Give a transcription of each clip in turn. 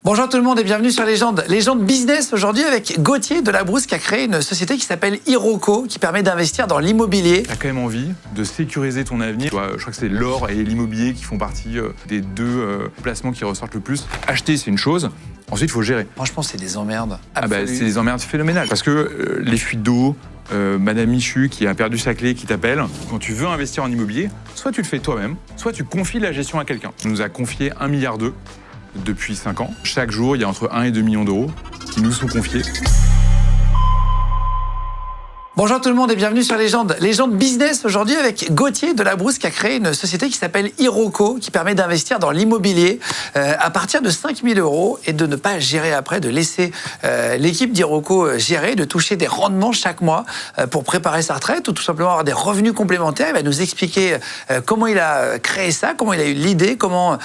Bonjour tout le monde et bienvenue sur Légende. Légende business aujourd'hui avec Gauthier de la Brousse qui a créé une société qui s'appelle Iroko qui permet d'investir dans l'immobilier. Tu as quand même envie de sécuriser ton avenir. Je crois que c'est l'or et l'immobilier qui font partie des deux placements qui ressortent le plus. Acheter, c'est une chose. Ensuite, il faut gérer. Franchement, c'est des emmerdes. C'est des emmerdes phénoménales. Parce que les fuites d'eau, Madame Michu qui a perdu sa clé, qui t'appelle. Quand tu veux investir en immobilier, soit tu le fais toi-même, soit tu confies la gestion à quelqu'un. On nous a confié 1,2 milliard depuis 5 ans. Chaque jour, il y a entre 1 et 2 millions d'euros qui nous sont confiés. Bonjour tout le monde et bienvenue sur Légende. Légende business aujourd'hui avec Gauthier de la Brousse qui a créé une société qui s'appelle Iroko qui permet d'investir dans l'immobilier à partir de 5 000 € et de ne pas gérer après, de laisser l'équipe d'Iroko gérer, de toucher des rendements chaque mois pour préparer sa retraite ou tout simplement avoir des revenus complémentaires. Il va nous expliquer comment il a créé ça, comment il a eu l'idée, comment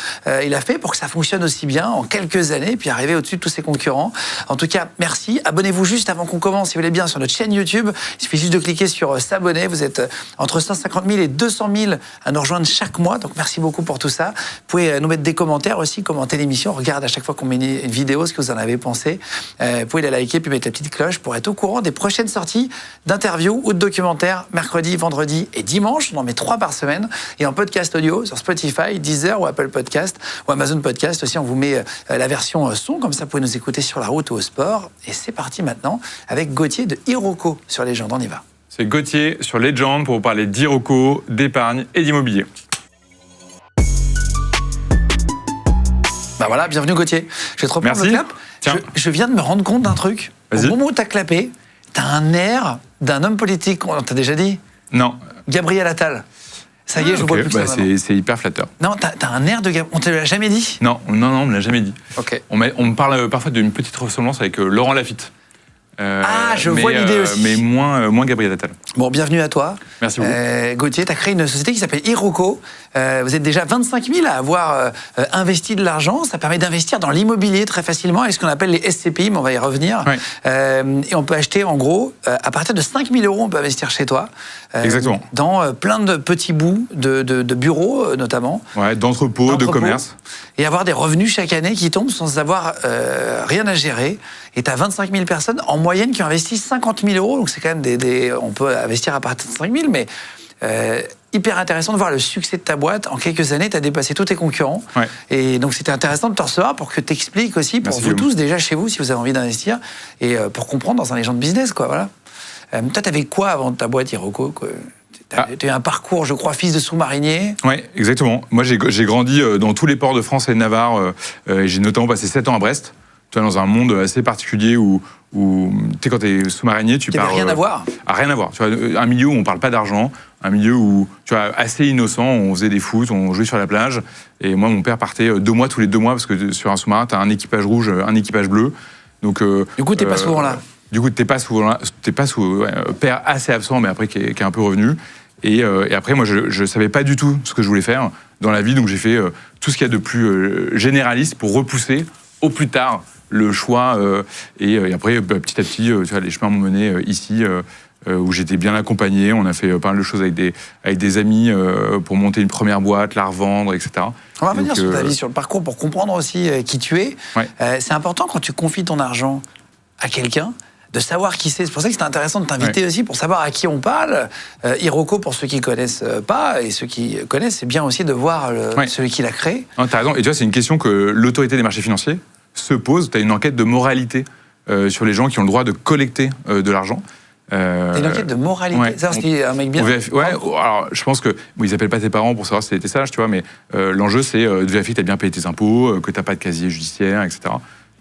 il a fait pour que ça fonctionne aussi bien en quelques années et puis arriver au-dessus de tous ses concurrents. En tout cas, merci. Abonnez-vous juste avant qu'on commence si vous voulez bien sur notre chaîne YouTube. Il suffit juste de cliquer sur s'abonner. Vous êtes entre 150 000 et 200 000 à nous rejoindre chaque mois. Donc, merci beaucoup pour tout ça. Vous pouvez nous mettre des commentaires aussi, commenter l'émission. Regarde à chaque fois qu'on met une vidéo ce que vous en avez pensé. Vous pouvez la liker puis mettre la petite cloche pour être au courant des prochaines sorties d'interviews ou de documentaires mercredi, vendredi et dimanche. On en met 3 par semaine. Et en podcast audio sur Spotify, Deezer ou Apple Podcast ou Amazon Podcast aussi. On vous met la version son. Comme ça, vous pouvez nous écouter sur la route ou au sport. Et c'est parti maintenant avec Gauthier de Iroko sur Légende. On y va. C'est Gauthier sur Legend pour vous parler d'Iroko, d'épargne et d'immobilier. Bah voilà, bienvenue Gauthier. Je vais te reprendre le clap. Tiens. Je viens de me rendre compte d'un truc. Vas-y. Au moment où t'as clapé, t'as un air d'un homme politique. On t'a déjà dit ? Non. Gabriel Attal. Ça y est, je vois plus que ça maintenant. C'est hyper flatteur. Non, t'as un air de Gabriel. On te l'a jamais dit ? Non, on me l'a jamais dit. Ok. On me parle parfois d'une petite ressemblance avec Laurent Lafitte. Je vois l'idée aussi. Mais moins Gabriel Attal. Bon, bienvenue à toi. Merci beaucoup. Gauthier, tu as créé une société qui s'appelle Iroko. Vous êtes déjà 25 000 à avoir investi de l'argent. Ça permet d'investir dans l'immobilier très facilement avec ce qu'on appelle les SCPI, mais on va y revenir. Ouais. Et on peut acheter, en gros, à partir de 5 000 €, on peut investir chez toi. Exactement. Dans plein de petits bouts de bureaux, notamment. Ouais, d'entrepôts, de commerce. Et avoir des revenus chaque année qui tombent sans avoir rien à gérer. Et tu as 25 000 personnes en moyenne qui ont investi 50 000 €. Donc c'est quand même on peut investir à partir de 5 000, mais hyper intéressant de voir le succès de ta boîte. En quelques années, tu as dépassé tous tes concurrents. Ouais. Et donc c'était intéressant de te recevoir pour que tu expliques aussi, pour vous tous, déjà chez vous, si vous avez envie d'investir, et pour comprendre dans un Légende business, quoi. Voilà. Toi, tu avais quoi avant ta boîte Iroko, quoi? Tu as eu un parcours, je crois, fils de sous-marinier. Oui, exactement. Moi, j'ai grandi dans tous les ports de France et de Navarre. J'ai notamment passé 7 ans à Brest. Tu vois, dans un monde assez particulier où tu sais, quand tu es sous-marinier, tu pars... rien à voir. Rien à voir. Tu vois, un milieu où on ne parle pas d'argent, un milieu où, tu vois, assez innocent, on faisait des foot, on jouait sur la plage. Et moi, mon père partait 2 mois tous les 2 mois, parce que sur un sous-marin, tu as un équipage rouge, un équipage bleu. Donc, du coup, tu n'es pas souvent là. Du coup, tu n'es pas souvent là. Père assez absent, mais après qui est un peu revenu. Et après, moi, je ne savais pas du tout ce que je voulais faire dans la vie. Donc, j'ai fait tout ce qu'il y a de plus généraliste pour repousser au plus tard le choix. Et après, petit à petit, tu vois, les chemins m'ont mené ici, où j'étais bien accompagné. On a fait pas mal de choses avec des amis pour monter une première boîte, la revendre, etc. On va revenir sur ta vie, sur le parcours, pour comprendre aussi qui tu es. Ouais. C'est important quand tu confies ton argent à quelqu'un, de savoir qui c'est. C'est pour ça que c'est intéressant de t'inviter aussi, pour savoir à qui on parle. Iroko, pour ceux qui ne connaissent pas, et ceux qui connaissent, c'est bien aussi de voir celui qui l'a créé. Tu as raison. Et tu vois, c'est une question que l'autorité des marchés financiers se pose. Tu as une enquête de moralité sur les gens qui ont le droit de collecter de l'argent. T'as une enquête de moralité. Ouais. Ça, c'est un mec bien. Alors je pense que ils n'appellent pas tes parents pour savoir si t'étais sage, tu vois, mais l'enjeu c'est de vérifier que tu as bien payé tes impôts, que tu n'as pas de casier judiciaire, etc.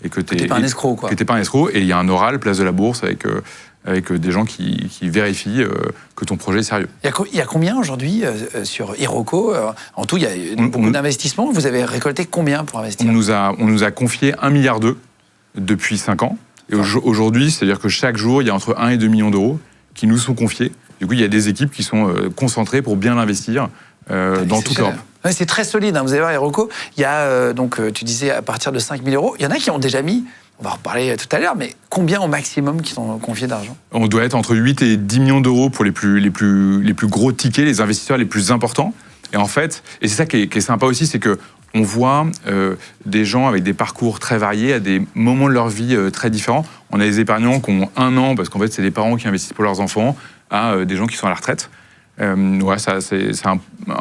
Et que tu n'es pas un escroc, quoi. Que tu n'es pas un escroc. Et il y a un oral, place de la Bourse, avec des gens qui vérifient que ton projet est sérieux. Il y a combien aujourd'hui sur Iroko? En tout, il y a beaucoup d'investissements. Vous avez récolté combien pour investir? On nous a confié 1,2 milliard depuis 5 ans. Et aujourd'hui, c'est-à-dire que chaque jour, il y a entre 1 et 2 millions d'euros qui nous sont confiés. Du coup, il y a des équipes qui sont concentrées pour bien l'investir dans toute l'Europe. Ouais, c'est très solide, hein. Vous allez voir, Iroko, il y a, donc, tu disais, à partir de 5 000 €, il y en a qui ont déjà mis, on va en reparler tout à l'heure, mais combien au maximum qui t'ont confié d'argent? On doit être entre 8 et 10 millions d'euros pour les plus gros tickets, les investisseurs les plus importants. Et en fait, et c'est ça qui est sympa aussi, c'est que on voit des gens avec des parcours très variés, à des moments de leur vie très différents. On a des épargnants qui ont 1 an, parce qu'en fait, c'est des parents qui investissent pour leurs enfants, à des gens qui sont à la retraite. Ouais, c'est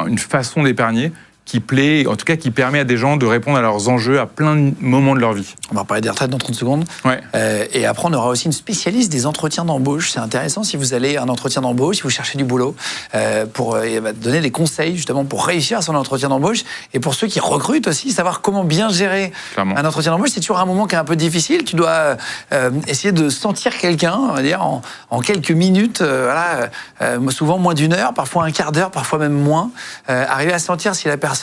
une façon d'épargner qui plaît, en tout cas qui permet à des gens de répondre à leurs enjeux à plein de moments de leur vie. On va parler des retraites dans 30 secondes. Ouais. Et après, on aura aussi une spécialiste des entretiens d'embauche. C'est intéressant si vous allez à un entretien d'embauche, si vous cherchez du boulot, elle va te donner des conseils justement pour réussir son entretien d'embauche. Et pour ceux qui recrutent aussi, savoir comment bien gérer un entretien d'embauche. C'est toujours un moment qui est un peu difficile. Tu dois essayer de sentir quelqu'un, on va dire, en quelques minutes, souvent moins d'1 heure, parfois un quart d'heure, parfois même moins. Arriver à sentir si la personne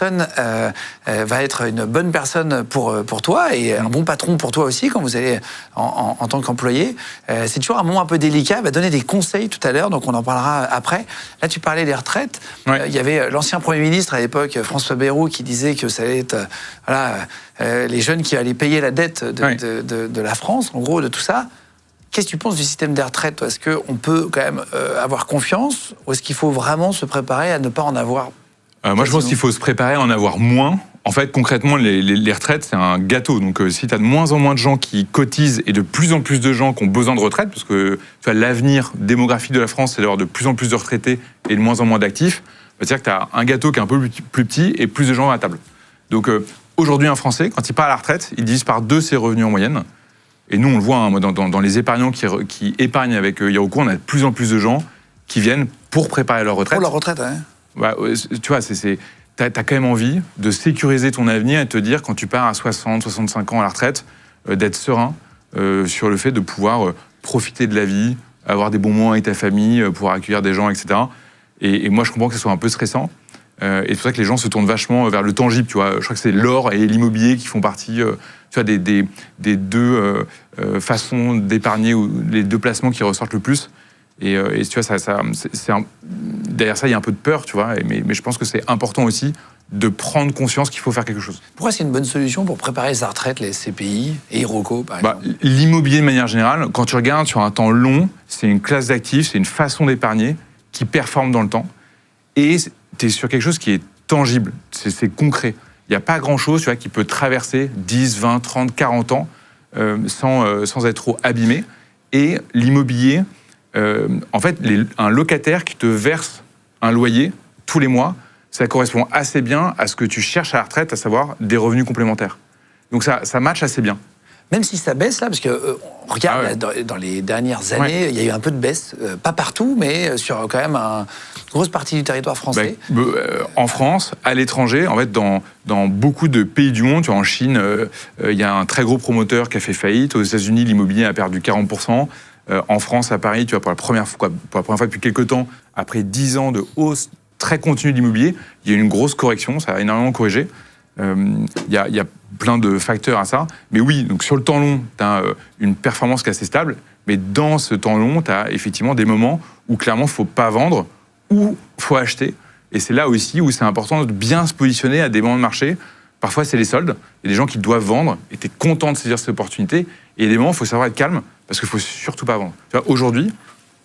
va être une bonne personne pour toi et un bon patron pour toi aussi quand vous allez en tant qu'employé. C'est toujours un moment un peu délicat. Elle va donner des conseils tout à l'heure, donc on en parlera après. Là, tu parlais des retraites. Ouais. Il y avait l'ancien Premier ministre à l'époque, François Bayrou, qui disait que ça allait être les jeunes qui allaient payer la dette de la France, en gros, de tout ça. Qu'est-ce que tu penses du système des retraites? Est-ce qu'on peut quand même avoir confiance ou est-ce qu'il faut vraiment se préparer à ne pas en avoir? Moi, je pense qu'il faut se préparer à en avoir moins. En fait, concrètement, les retraites, c'est un gâteau. Donc, si tu as de moins en moins de gens qui cotisent et de plus en plus de gens qui ont besoin de retraite, parce que l'avenir démographique de la France, c'est d'avoir de plus en plus de retraités et de moins en moins d'actifs, c'est-à-dire que tu as un gâteau qui est un peu plus petit et plus de gens à la table. Donc, aujourd'hui, un Français, quand il part à la retraite, il divise par 2 ses revenus en moyenne. Et nous, on le voit dans les épargnants qui épargnent avec Iroko, on a de plus en plus de gens qui viennent pour préparer leur retraite. Pour leur retraite, hein. Bah, tu vois, t'as quand même envie de sécuriser ton avenir et de te dire, quand tu pars à 60, 65 ans à la retraite, d'être serein sur le fait de pouvoir profiter de la vie, avoir des bons moments avec ta famille, pouvoir accueillir des gens, etc. Et moi, je comprends que ce soit un peu stressant. Et c'est pour ça que les gens se tournent vachement vers le tangible. Tu vois. Je crois que c'est l'or et l'immobilier qui font partie tu vois, des 2 façons d'épargner, ou les 2 placements qui ressortent le plus. Et tu vois, derrière ça, il y a un peu de peur, tu vois, mais je pense que c'est important aussi de prendre conscience qu'il faut faire quelque chose. Pourquoi c'est une bonne solution pour préparer sa retraite, les SCPI et Iroko, par exemple? L'immobilier, de manière générale, quand tu regardes sur un temps long, c'est une classe d'actifs, c'est une façon d'épargner qui performe dans le temps. Et tu es sur quelque chose qui est tangible, c'est concret. Il n'y a pas grand-chose, tu vois, qui peut traverser 10, 20, 30, 40 ans sans être trop abîmé. Et l'immobilier... en fait, un locataire qui te verse un loyer tous les mois, ça correspond assez bien à ce que tu cherches à la retraite, à savoir des revenus complémentaires. Donc ça matche assez bien. Même si ça baisse là, parce que regarde, dans les dernières années, il y a eu un peu de baisse, pas partout, mais sur quand même une grosse partie du territoire français. En France, à l'étranger, en fait, dans beaucoup de pays du monde, tu vois, en Chine, il y a un très gros promoteur qui a fait faillite. Aux États-Unis, l'immobilier a perdu 40%. En France, à Paris, tu vois, pour la première fois depuis quelques temps, après 10 ans de hausse très continue de l'immobilier, il y a eu une grosse correction, ça a énormément corrigé. Il y a plein de facteurs à ça. Mais oui, donc sur le temps long, tu as une performance qui est assez stable, mais dans ce temps long, tu as effectivement des moments où clairement, il ne faut pas vendre ou il faut acheter. Et c'est là aussi où c'est important de bien se positionner à des moments de marché. Parfois, c'est les soldes. Il y a des gens qui doivent vendre et tu es content de saisir cette opportunité. Et il y a des moments où il faut savoir être calme parce qu'il ne faut surtout pas vendre. Tu vois, aujourd'hui,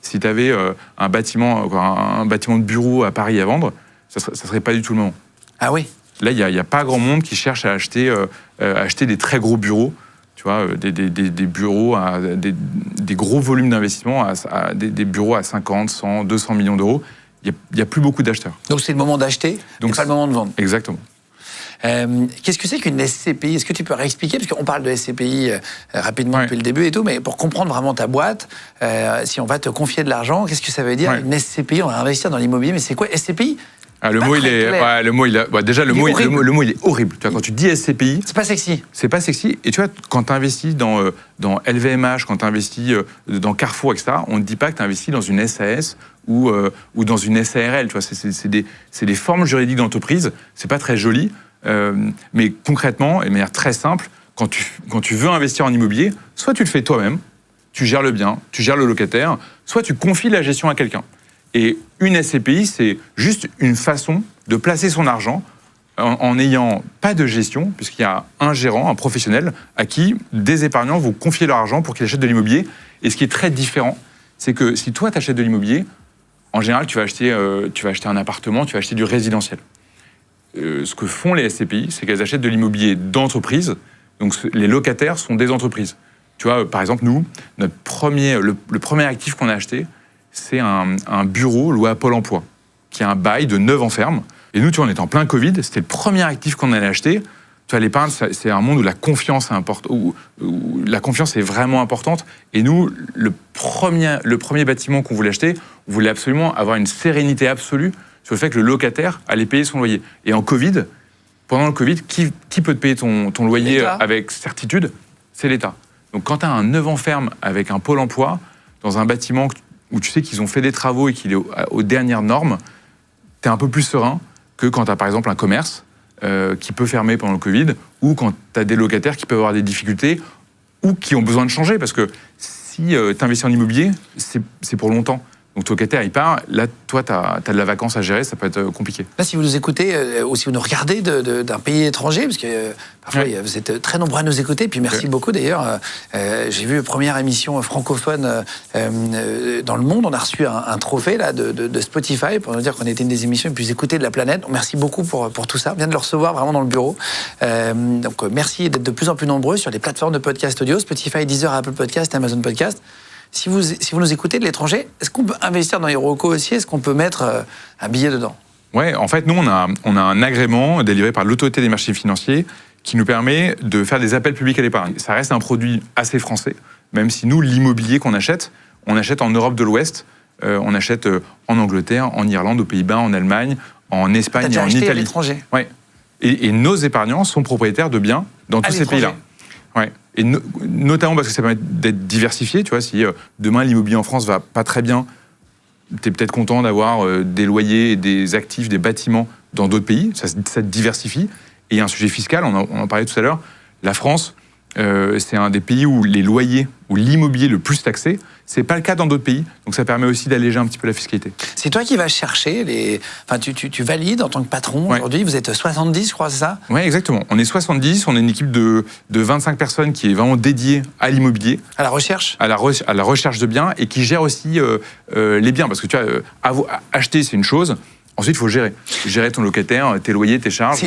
si tu avais un bâtiment de bureau à Paris à vendre, ça ne serait pas du tout le moment. Ah oui? Là, il n'y a pas grand monde qui cherche à acheter des très gros bureaux, tu vois, des bureaux, des gros volumes d'investissement, des bureaux à 50, 100, 200 millions d'euros. Il n'y a plus beaucoup d'acheteurs. Donc c'est le moment d'acheter, pas le moment de vendre. Exactement. Qu'est-ce que c'est qu'une SCPI? Est-ce que tu peux réexpliquer? Parce qu'on parle de SCPI rapidement depuis le début et tout, mais pour comprendre vraiment ta boîte, si on va te confier de l'argent, qu'est-ce que ça veut dire une SCPI? On va investir dans l'immobilier, mais c'est quoi SCPI? Le mot, il est horrible. Tu vois, quand tu dis SCPI... C'est pas sexy. C'est pas sexy. Et tu vois, quand tu investis dans LVMH, quand tu investis dans Carrefour, etc., on ne dit pas que tu investis dans une SAS ou dans une SARL. Tu vois, c'est des formes juridiques d'entreprise. C'est pas très joli. Mais concrètement, et de manière très simple, quand tu veux investir en immobilier, soit tu le fais toi-même, tu gères le bien, tu gères le locataire, soit tu confies la gestion à quelqu'un. Et une SCPI, c'est juste une façon de placer son argent en n'ayant pas de gestion, puisqu'il y a un gérant, un professionnel, à qui des épargnants vont confier leur argent pour qu'il achète de l'immobilier. Et ce qui est très différent, c'est que si toi, tu achètes de l'immobilier, en général, tu vas acheter un appartement, tu vas acheter du résidentiel. ce que font les SCPI, c'est qu'elles achètent de l'immobilier d'entreprise. Donc les locataires sont des entreprises. Tu vois, par exemple, nous, le premier actif qu'on a acheté, c'est un bureau loué à Pôle emploi, qui a un bail de 9 ans ferme. Et nous, tu vois, on était en plein Covid, c'était le premier actif qu'on allait acheter. Tu vois, l'épargne, c'est un monde où la confiance où la confiance est vraiment importante. Et nous, le premier bâtiment qu'on voulait acheter, on voulait absolument avoir une sérénité absolue sur le fait que le locataire allait payer son loyer. Et en Covid, pendant le Covid, qui peut te payer ton loyer avec certitude? C'est l'État. Donc quand tu as un 9 ans ferme avec un Pôle emploi, dans un bâtiment où tu sais qu'ils ont fait des travaux et qu'il est aux dernières normes, tu es un peu plus serein que quand tu as par exemple un commerce qui peut fermer pendant le Covid, ou quand tu as des locataires qui peuvent avoir des difficultés ou qui ont besoin de changer. Parce que si tu investis en immobilier, c'est pour longtemps. Donc ton locataire, il part. Là, toi, tu as de la vacance à gérer, ça peut être compliqué. Là, si vous nous écoutez ou si vous nous regardez d'un pays étranger, parce que parfois, vous êtes très nombreux à nous écouter, puis merci beaucoup d'ailleurs. J'ai vu la première émission francophone dans le monde. On a reçu un trophée là, de Spotify pour nous dire qu'on était une des émissions les plus écoutées de la planète. Donc, merci beaucoup pour tout ça. On vient de le recevoir vraiment dans le bureau. Donc merci d'être de plus en plus nombreux sur les plateformes de podcast audio, Spotify, Deezer, Apple Podcast, Amazon Podcast. Si vous nous écoutez de l'étranger, est-ce qu'on peut investir dans Iroko aussi? Est-ce qu'on peut mettre un billet dedans? Ouais, en fait, nous, on a un agrément délivré par l'autorité des marchés financiers qui nous permet de faire des appels publics à l'épargne. Ça reste un produit assez français, même si nous, l'immobilier qu'on achète, on achète en Europe de l'Ouest, on achète en Angleterre, en Irlande, aux Pays-Bas, en Allemagne, en Espagne et en Italie. À l'étranger. Ouais. Et nos épargnants sont propriétaires de biens dans tous ces pays-là. Ouais. Et notamment parce que ça permet d'être diversifié. Tu vois, si demain l'immobilier en France va pas très bien, tu es peut-être content d'avoir des loyers et des actifs, des bâtiments dans d'autres pays. Ça te diversifie. Et il y a un sujet fiscal, on en parlait tout à l'heure. La France, c'est un des pays où les loyers, où l'immobilier est le plus taxé. C'est pas le cas dans d'autres pays. Donc ça permet aussi d'alléger un petit peu la fiscalité. C'est toi qui vas chercher Enfin, tu valides en tant que patron aujourd'hui. Vous êtes 70, je crois, c'est ça? Oui, exactement. On est 70. On est une équipe de 25 personnes qui est vraiment dédiée à l'immobilier. À la recherche? À la recherche de biens et qui gère aussi les biens. Parce que tu vois, acheter, c'est une chose. Ensuite, il faut gérer. Gérer ton locataire, tes loyers, tes charges.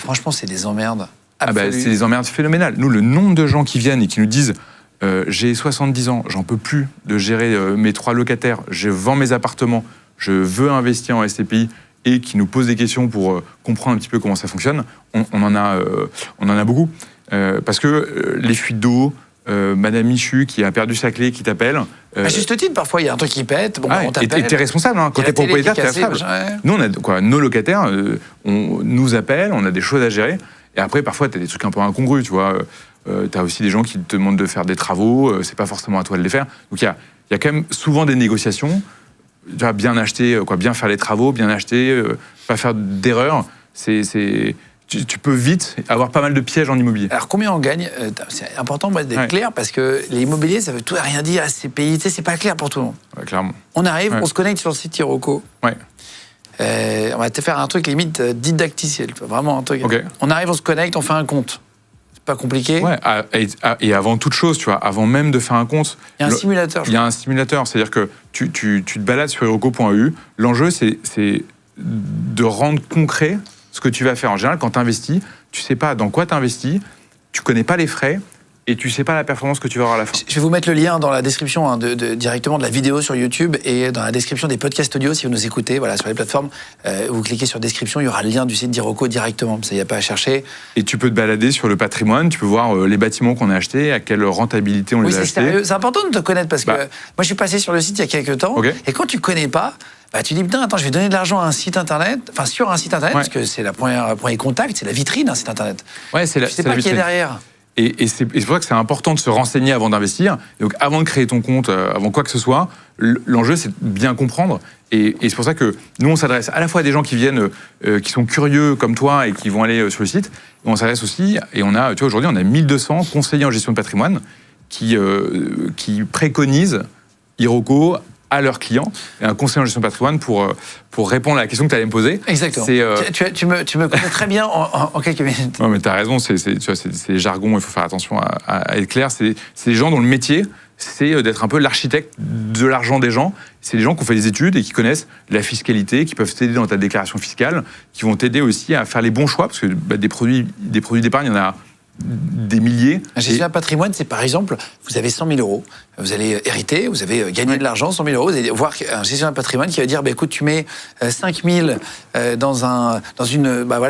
Franchement, c'est des emmerdes. C'est des emmerdes phénoménales. Nous, le nombre de gens qui viennent et qui nous disent j'ai 70 ans, j'en peux plus de gérer mes 3 locataires, je vends mes appartements, je veux investir en SCPI, et qui nous posent des questions pour comprendre un petit peu comment ça fonctionne, on en a beaucoup. Parce que les fuites d'eau, Madame Michu qui a perdu sa clé, qui t'appelle. À juste titre, parfois il y a un truc qui pète, on t'appelle. Et t'es responsable, hein. Quand t'es propriétaire, t'es responsable. Nous, nos locataires nous appellent, on a des choses à gérer. Et après, parfois, tu as des trucs un peu incongrus, tu vois. Tu as aussi des gens qui te demandent de faire des travaux, c'est pas forcément à toi de les faire. Donc, il y a quand même souvent des négociations. Tu vois, bien acheter, bien faire les travaux, bien acheter, pas faire d'erreurs. Tu peux vite avoir pas mal de pièges en immobilier. Alors, combien on gagne? C'est important d'être clair, parce que l'immobilier, ça veut tout et rien dire à ces pays. Tu sais, c'est pas clair pour tout le monde. Ouais, clairement. On arrive, on se connecte sur le site Iroko. Ouais. On va te faire un truc limite didacticiel, vraiment un truc. Okay. On arrive, on se connecte, on fait un compte. C'est pas compliqué. Ouais, et avant toute chose, tu vois, avant même de faire un compte, il y a un simulateur. Il y a un simulateur, c'est-à-dire que tu te balades sur iroko.eu. L'enjeu, c'est de rendre concret ce que tu vas faire. En général, quand tu investis, tu sais pas dans quoi tu investis, tu connais pas les frais. Et tu sais pas la performance que tu vas avoir à la fin. Je vais vous mettre le lien dans la description directement de la vidéo sur YouTube et dans la description des podcasts audio si vous nous écoutez, voilà, sur les plateformes. Vous cliquez sur description, il y aura le lien du site d'Iroko directement. Ça, il n'y a pas à chercher. Et tu peux te balader sur le patrimoine, tu peux voir les bâtiments qu'on a achetés, à quelle rentabilité on les a achetés. C'est important de te connaître parce que moi, je suis passé sur le site il y a quelques temps. Et quand tu connais pas, tu dis, putain, attends, je vais donner de l'argent à un site internet, enfin sur un site internet, parce que c'est le premier contact, c'est la vitrine, un site internet. Ouais, c'est la vitrine. Tu sais pas qui est derrière. Et c'est pour ça que c'est important de se renseigner avant d'investir. Et donc, avant de créer ton compte, avant quoi que ce soit, l'enjeu, c'est de bien comprendre. Et c'est pour ça que nous, on s'adresse à la fois à des gens qui viennent, qui sont curieux comme toi et qui vont aller sur le site. Et on s'adresse aussi, et on a, tu vois, aujourd'hui, on a 1200 conseillers en gestion de patrimoine qui préconisent Iroko à leurs clients, et un conseiller en gestion de patrimoine pour répondre à la question que tu allais me poser. Exactement. Tu me connais très bien en quelques minutes. Non, mais tu as raison, c'est les jargons, il faut faire attention à être clair. C'est les gens dont le métier, c'est d'être un peu l'architecte de l'argent des gens. C'est des gens qui ont fait des études et qui connaissent la fiscalité, qui peuvent t'aider dans ta déclaration fiscale, qui vont t'aider aussi à faire les bons choix, parce que des produits d'épargne, il y en a des milliers. Un gestionnaire de patrimoine, c'est par exemple, vous avez 100 000 euros, vous allez hériter, vous avez gagné de l'argent, 100 000 euros, vous allez voir un gestionnaire de patrimoine qui va dire, écoute, tu mets 5 000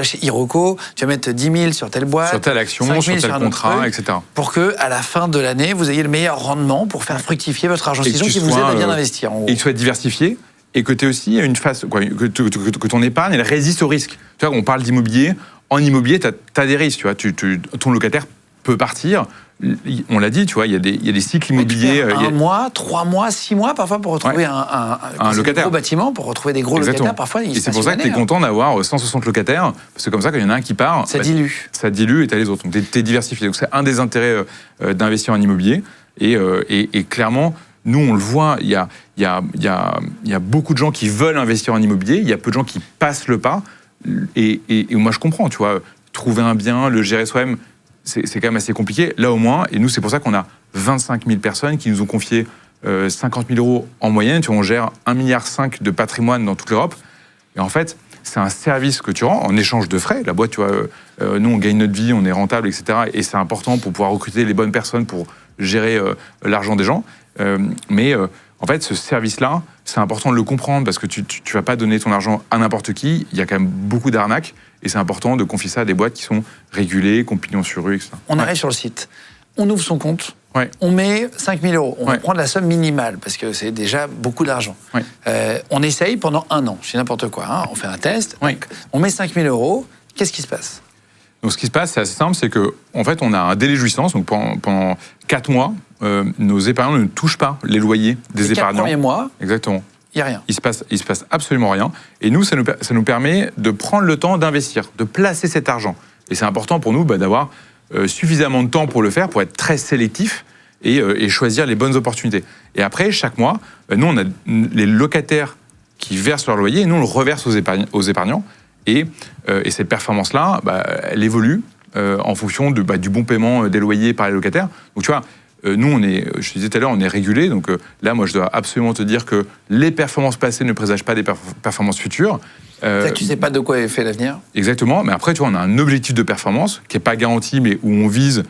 chez Iroko, tu vas mettre 10 000 sur telle boîte, sur telle action, sur tel contrat, etc. Pour que, à la fin de l'année, vous ayez le meilleur rendement pour faire fructifier votre argent. C'est donc qui vous aide à bien investir. En gros. Et que tu sois diversifié. Et que tu aies aussi une phase, que ton épargne, elle résiste au risque. Tu vois, on parle d'immobilier. En immobilier, tu as des risques. Tu vois, ton locataire peut partir. On l'a dit, tu vois, il y a des cycles immobiliers. Un mois, 3 mois, 6 mois, parfois, pour retrouver un locataire. Gros bâtiment, pour retrouver des gros locataires. Parfois, et c'est pour ça que tu es content d'avoir 160 locataires. Parce que comme ça, quand il y en a un qui part, ça dilue. Ça dilue et tu as les autres. Donc, tu es diversifié. Donc, c'est un des intérêts d'investir en immobilier. Et clairement, nous, on le voit, il y a beaucoup de gens qui veulent investir en immobilier. Il y a peu de gens qui passent le pas. Et moi, je comprends, tu vois, trouver un bien, le gérer soi-même, c'est quand même assez compliqué. Là, au moins, et nous, c'est pour ça qu'on a 25 000 personnes qui nous ont confié 50 000 euros en moyenne. Tu vois, on gère 1,5 milliard de patrimoine dans toute l'Europe. Et en fait, c'est un service que tu rends en échange de frais. La boîte, tu vois, nous, on gagne notre vie, on est rentable, etc. Et c'est important pour pouvoir recruter les bonnes personnes pour gérer l'argent des gens. En fait, ce service-là, c'est important de le comprendre parce que tu ne vas pas donner ton argent à n'importe qui. Il y a quand même beaucoup d'arnaques et c'est important de confier ça à des boîtes qui sont régulées, qui ont pignon sur rue, etc. On arrive sur le site, on ouvre son compte, ouais. On met 5 000 euros. On va prendre la somme minimale parce que c'est déjà beaucoup d'argent. Ouais. On essaye pendant 1 an, je sais n'importe quoi. Hein. On fait un test, donc, on met 5 000 euros. Qu'est-ce qui se passe ? Donc, ce qui se passe, c'est assez simple, c'est qu'en fait, on a un délai de jouissance. Donc, pendant 4 mois, nos épargnants ne touchent pas les loyers des épargnants. Les 4 premiers mois, exactement. Il n'y a rien. Il se passe absolument rien. Et nous, ça nous permet de prendre le temps d'investir, de placer cet argent. Et c'est important pour nous d'avoir suffisamment de temps pour le faire, pour être très sélectif et choisir les bonnes opportunités. Et après, chaque mois, nous, on a les locataires qui versent leur loyer et nous, on le reverse aux épargnants. Et cette performance-là, elle évolue en fonction du bon paiement des loyers par les locataires. Donc, tu vois, nous, je te disais tout à l'heure, on est régulé. Donc là, moi, je dois absolument te dire que les performances passées ne présagent pas des performances futures. Tu ne sais pas de quoi est fait l'avenir. Exactement. Mais après, tu vois, on a un objectif de performance qui n'est pas garanti, mais où on vise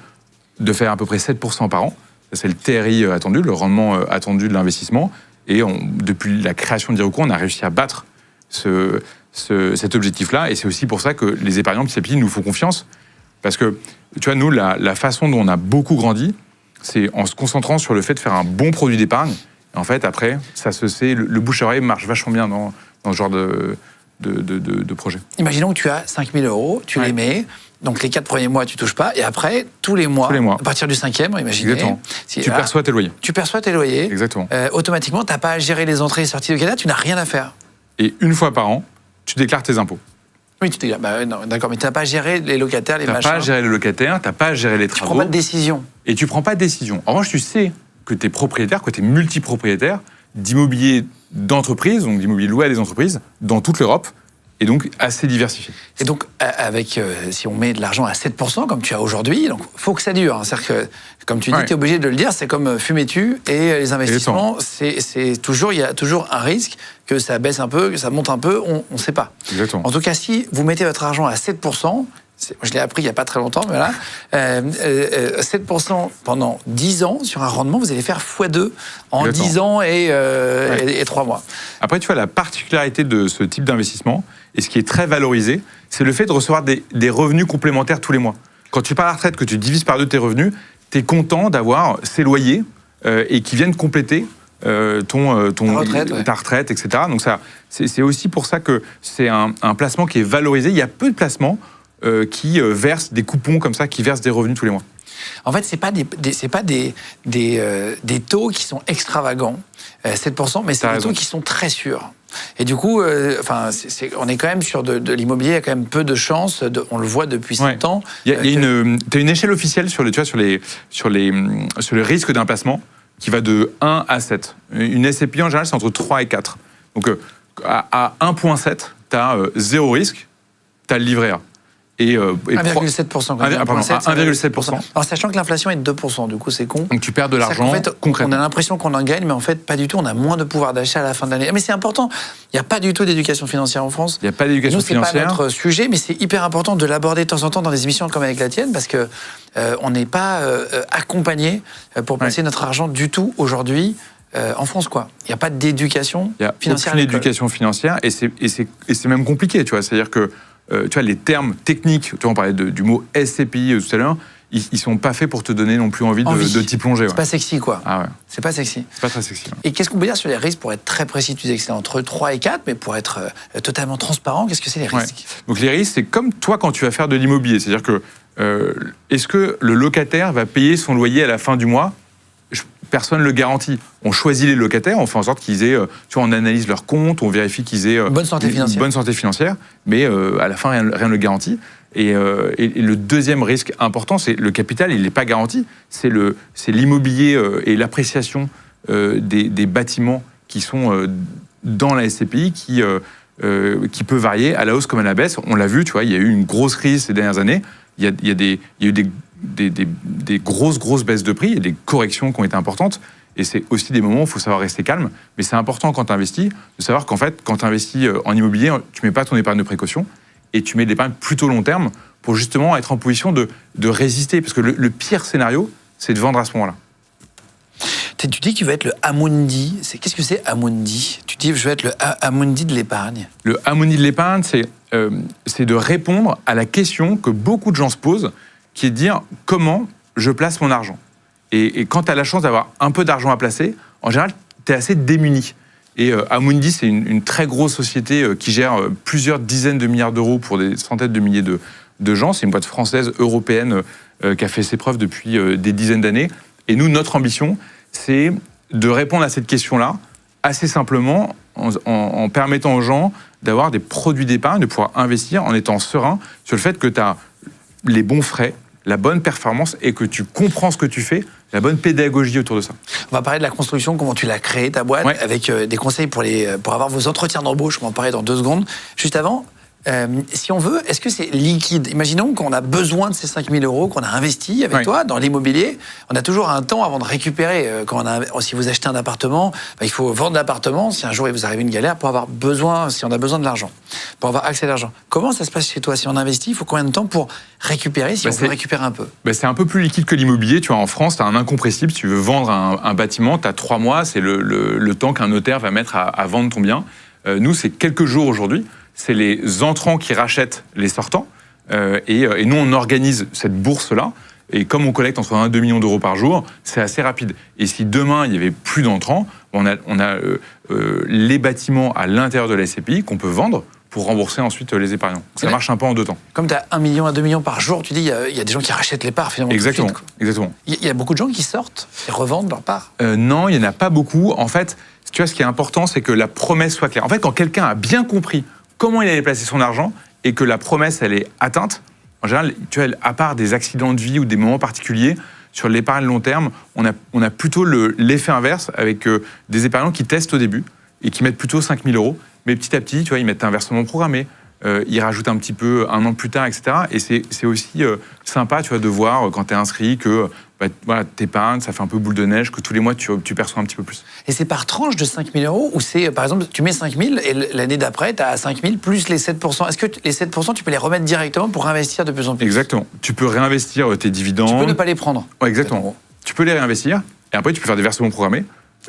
de faire à peu près 7% par an. C'est le TRI attendu, le rendement attendu de l'investissement. Et depuis la création d'Iroko, on a réussi à battre cet objectif-là. Et c'est aussi pour ça que les épargnants petit à petit nous font confiance. Parce que, tu vois, nous, la façon dont on a beaucoup grandi, c'est en se concentrant sur le fait de faire un bon produit d'épargne. Et en fait, après, ça se sait, le bouche-à-oreille marche vachement bien dans ce genre de projet. Imaginons que tu as 5 000 euros, tu les mets, donc les 4 premiers mois, tu ne touches pas, et après, tous les mois, à partir du 5e, imaginez... Tu perçois tes loyers. Tu perçois tes loyers. Exactement. Automatiquement, tu n'as pas à gérer les entrées et sorties de locataires, tu n'as rien à faire. Et une fois par an, tu déclares tes impôts. Oui, tu déclares. Non, d'accord, mais tu n'as pas à gérer les locataires, les machins. Tu n'as pas à gérer les locataires, tu n'as pas à gérer les travaux. Tu ne prends pas de décision. Et tu ne prends pas de décision. En revanche, tu sais que tu es propriétaire, que tu es multipropriétaire d'immobilier d'entreprise, donc d'immobilier loué à des entreprises, dans toute l'Europe, et donc assez diversifié. Et donc, si on met de l'argent à 7%, comme tu as aujourd'hui, il faut que ça dure. Hein. C'est-à-dire que, comme tu dis, tu es obligé de le dire, c'est comme fumer-tu, et les investissements, il y a toujours un risque que ça baisse un peu, que ça monte un peu, on ne sait pas. Exactement. En tout cas, si vous mettez votre argent à 7%, je l'ai appris il n'y a pas très longtemps, mais voilà, 7% pendant 10 ans, sur un rendement, vous allez faire x2 en 10 ans et 3 mois. Après, tu vois, la particularité de ce type d'investissement, et ce qui est très valorisé, c'est le fait de recevoir des revenus complémentaires tous les mois. Quand tu pars à la retraite, que tu divises par 2 tes revenus, tu es content d'avoir ces loyers et qui viennent compléter ta retraite, etc. Donc c'est aussi pour ça que c'est un placement qui est valorisé. Il y a peu de placements qui versent des coupons comme ça, qui versent des revenus tous les mois. En fait, c'est pas des taux qui sont extravagants, 7%, mais c'est des taux qui sont très sûrs. Et du coup, on est quand même sur de l'immobilier, il y a quand même peu de chances, on le voit depuis 7 ans. Tu as une échelle officielle sur le risque d'un placement qui va de 1 à 7. Une SCPI, en général, c'est entre 3 et 4. Donc, à 1,7, tu as 0 risque, tu as le livret A. Et 1,7%. 1,7%. Alors, sachant que l'inflation est de 2%, du coup, c'est con. Donc tu perds de l'argent concrètement. On a l'impression qu'on en gagne, mais en fait, pas du tout. On a moins de pouvoir d'achat à la fin de l'année. Mais c'est important. Il n'y a pas du tout d'éducation financière en France. Il n'y a pas d'éducation financière. C'est pas notre sujet, mais c'est hyper important de l'aborder de temps en temps dans des émissions comme avec la tienne, parce que on n'est pas accompagné pour placer notre argent du tout aujourd'hui. En France, quoi. Il n'y a pas d'éducation financière. Il n'y a aucune éducation financière, et c'est même compliqué, tu vois. C'est-à-dire que tu vois, les termes techniques, tu vois, on parlait du mot SCPI tout à l'heure, ils ne sont pas faits pour te donner non plus envie. De t'y plonger. C'est pas sexy, quoi. Ah ouais. C'est pas sexy. C'est pas très sexy. Ouais. Et qu'est-ce qu'on peut dire sur les risques pour être très précis? Tu disais que c'était entre 3 et 4, mais pour être totalement transparent, qu'est-ce que c'est les risques? Donc les risques, c'est comme toi quand tu vas faire de l'immobilier. C'est-à-dire que est-ce que le locataire va payer son loyer à la fin du mois? Personne ne le garantit. On choisit les locataires, on fait en sorte qu'ils aient, tu vois, on analyse leurs comptes, on vérifie qu'ils aient bonne santé financière, mais à la fin, rien ne le garantit. Et le deuxième risque important, c'est le capital, il n'est pas garanti. C'est l'immobilier et l'appréciation des bâtiments qui sont dans la SCPI qui peut varier à la hausse comme à la baisse. On l'a vu, tu vois, il y a eu une grosse crise ces dernières années. Il y a eu des grosses baisses de prix, il y a des corrections qui ont été importantes, et c'est aussi des moments où il faut savoir rester calme, mais c'est important quand tu investis, de savoir qu'en fait, quand tu investis en immobilier, tu ne mets pas ton épargne de précaution, et tu mets de l'épargne plutôt long terme, pour justement être en position de résister, parce que le pire scénario, c'est de vendre à ce moment-là. Tu dis que tu veux être le Amundi. Qu'est-ce que c'est Amundi? Tu dis que je veux être le Amundi de l'épargne. Le Amundi de l'épargne, c'est de répondre à la question que beaucoup de gens se posent, qui est de dire comment je place mon argent. Et quand tu as la chance d'avoir un peu d'argent à placer, en général, tu es assez démuni. Et Amundi, c'est une très grosse société qui gère plusieurs dizaines de milliards d'euros pour des centaines de milliers de gens. C'est une boîte française, européenne, qui a fait ses preuves depuis des dizaines d'années. Et nous, notre ambition, c'est de répondre à cette question-là assez simplement en permettant aux gens d'avoir des produits d'épargne, de pouvoir investir en étant serein sur le fait que tu as les bons frais, la bonne performance et que tu comprends ce que tu fais, la bonne pédagogie autour de ça. On va parler de la construction, comment tu l'as créée, ta boîte, avec des conseils pour avoir vos entretiens d'embauche. On va en parler dans 2 secondes. Juste avant, si on veut, est-ce que c'est liquide? Imaginons qu'on a besoin de ces 5 000 euros qu'on a investis avec toi dans l'immobilier. On a toujours un temps avant de récupérer. Si vous achetez un appartement, il faut vendre l'appartement. Si un jour il vous arrive une galère, pour avoir besoin, si on a besoin de l'argent, pour avoir accès à l'argent. Comment ça se passe chez toi? Si on investit, il faut combien de temps pour récupérer, si on veut récupérer un peu? C'est un peu plus liquide que l'immobilier. Tu vois, en France, tu as un incompressible. Si tu veux vendre un bâtiment, tu as 3 mois. C'est le temps qu'un notaire va mettre à vendre ton bien. Nous, c'est quelques jours aujourd'hui. C'est les entrants qui rachètent les sortants. Et nous, on organise cette bourse-là. Et comme on collecte entre 1 et 2 millions d'euros par jour, c'est assez rapide. Et si demain, il n'y avait plus d'entrants, on a les bâtiments à l'intérieur de la SCPI qu'on peut vendre pour rembourser ensuite les épargnants. Ça marche un peu en 2 temps. Comme tu as 1 million à 2 millions par jour, tu dis il y a des gens qui rachètent les parts finalement. Exactement. Tout de suite, Exactement. Il y a beaucoup de gens qui sortent et revendent leurs parts. Non, il n'y en a pas beaucoup. En fait, tu vois, ce qui est important, c'est que la promesse soit claire. En fait, quand quelqu'un a bien compris comment il allait placer son argent et que la promesse, elle est atteinte, en général, tu vois, à part des accidents de vie ou des moments particuliers, sur l'épargne long terme, on a plutôt l'effet inverse avec des épargnants qui testent au début et qui mettent plutôt 5 000 euros. Mais petit à petit, tu vois, ils mettent un versement programmé, ils rajoutent un petit peu 1 an plus tard, etc. Et c'est aussi sympa, tu vois, de voir quand tu es inscrit que voilà, t'épargnes, ça fait un peu boule de neige, que tous les mois, tu perçois un petit peu plus. Et c'est par tranche de 5 000 euros ou c'est, par exemple, tu mets 5 000 et l'année d'après, tu as 5 000 plus les 7%. Est-ce que les 7%, tu peux les remettre directement pour investir de plus en plus? Exactement. Tu peux réinvestir tes dividendes. Tu peux ne pas les prendre. Ouais, exactement. Tu peux les réinvestir et après, tu peux faire des versements programmés.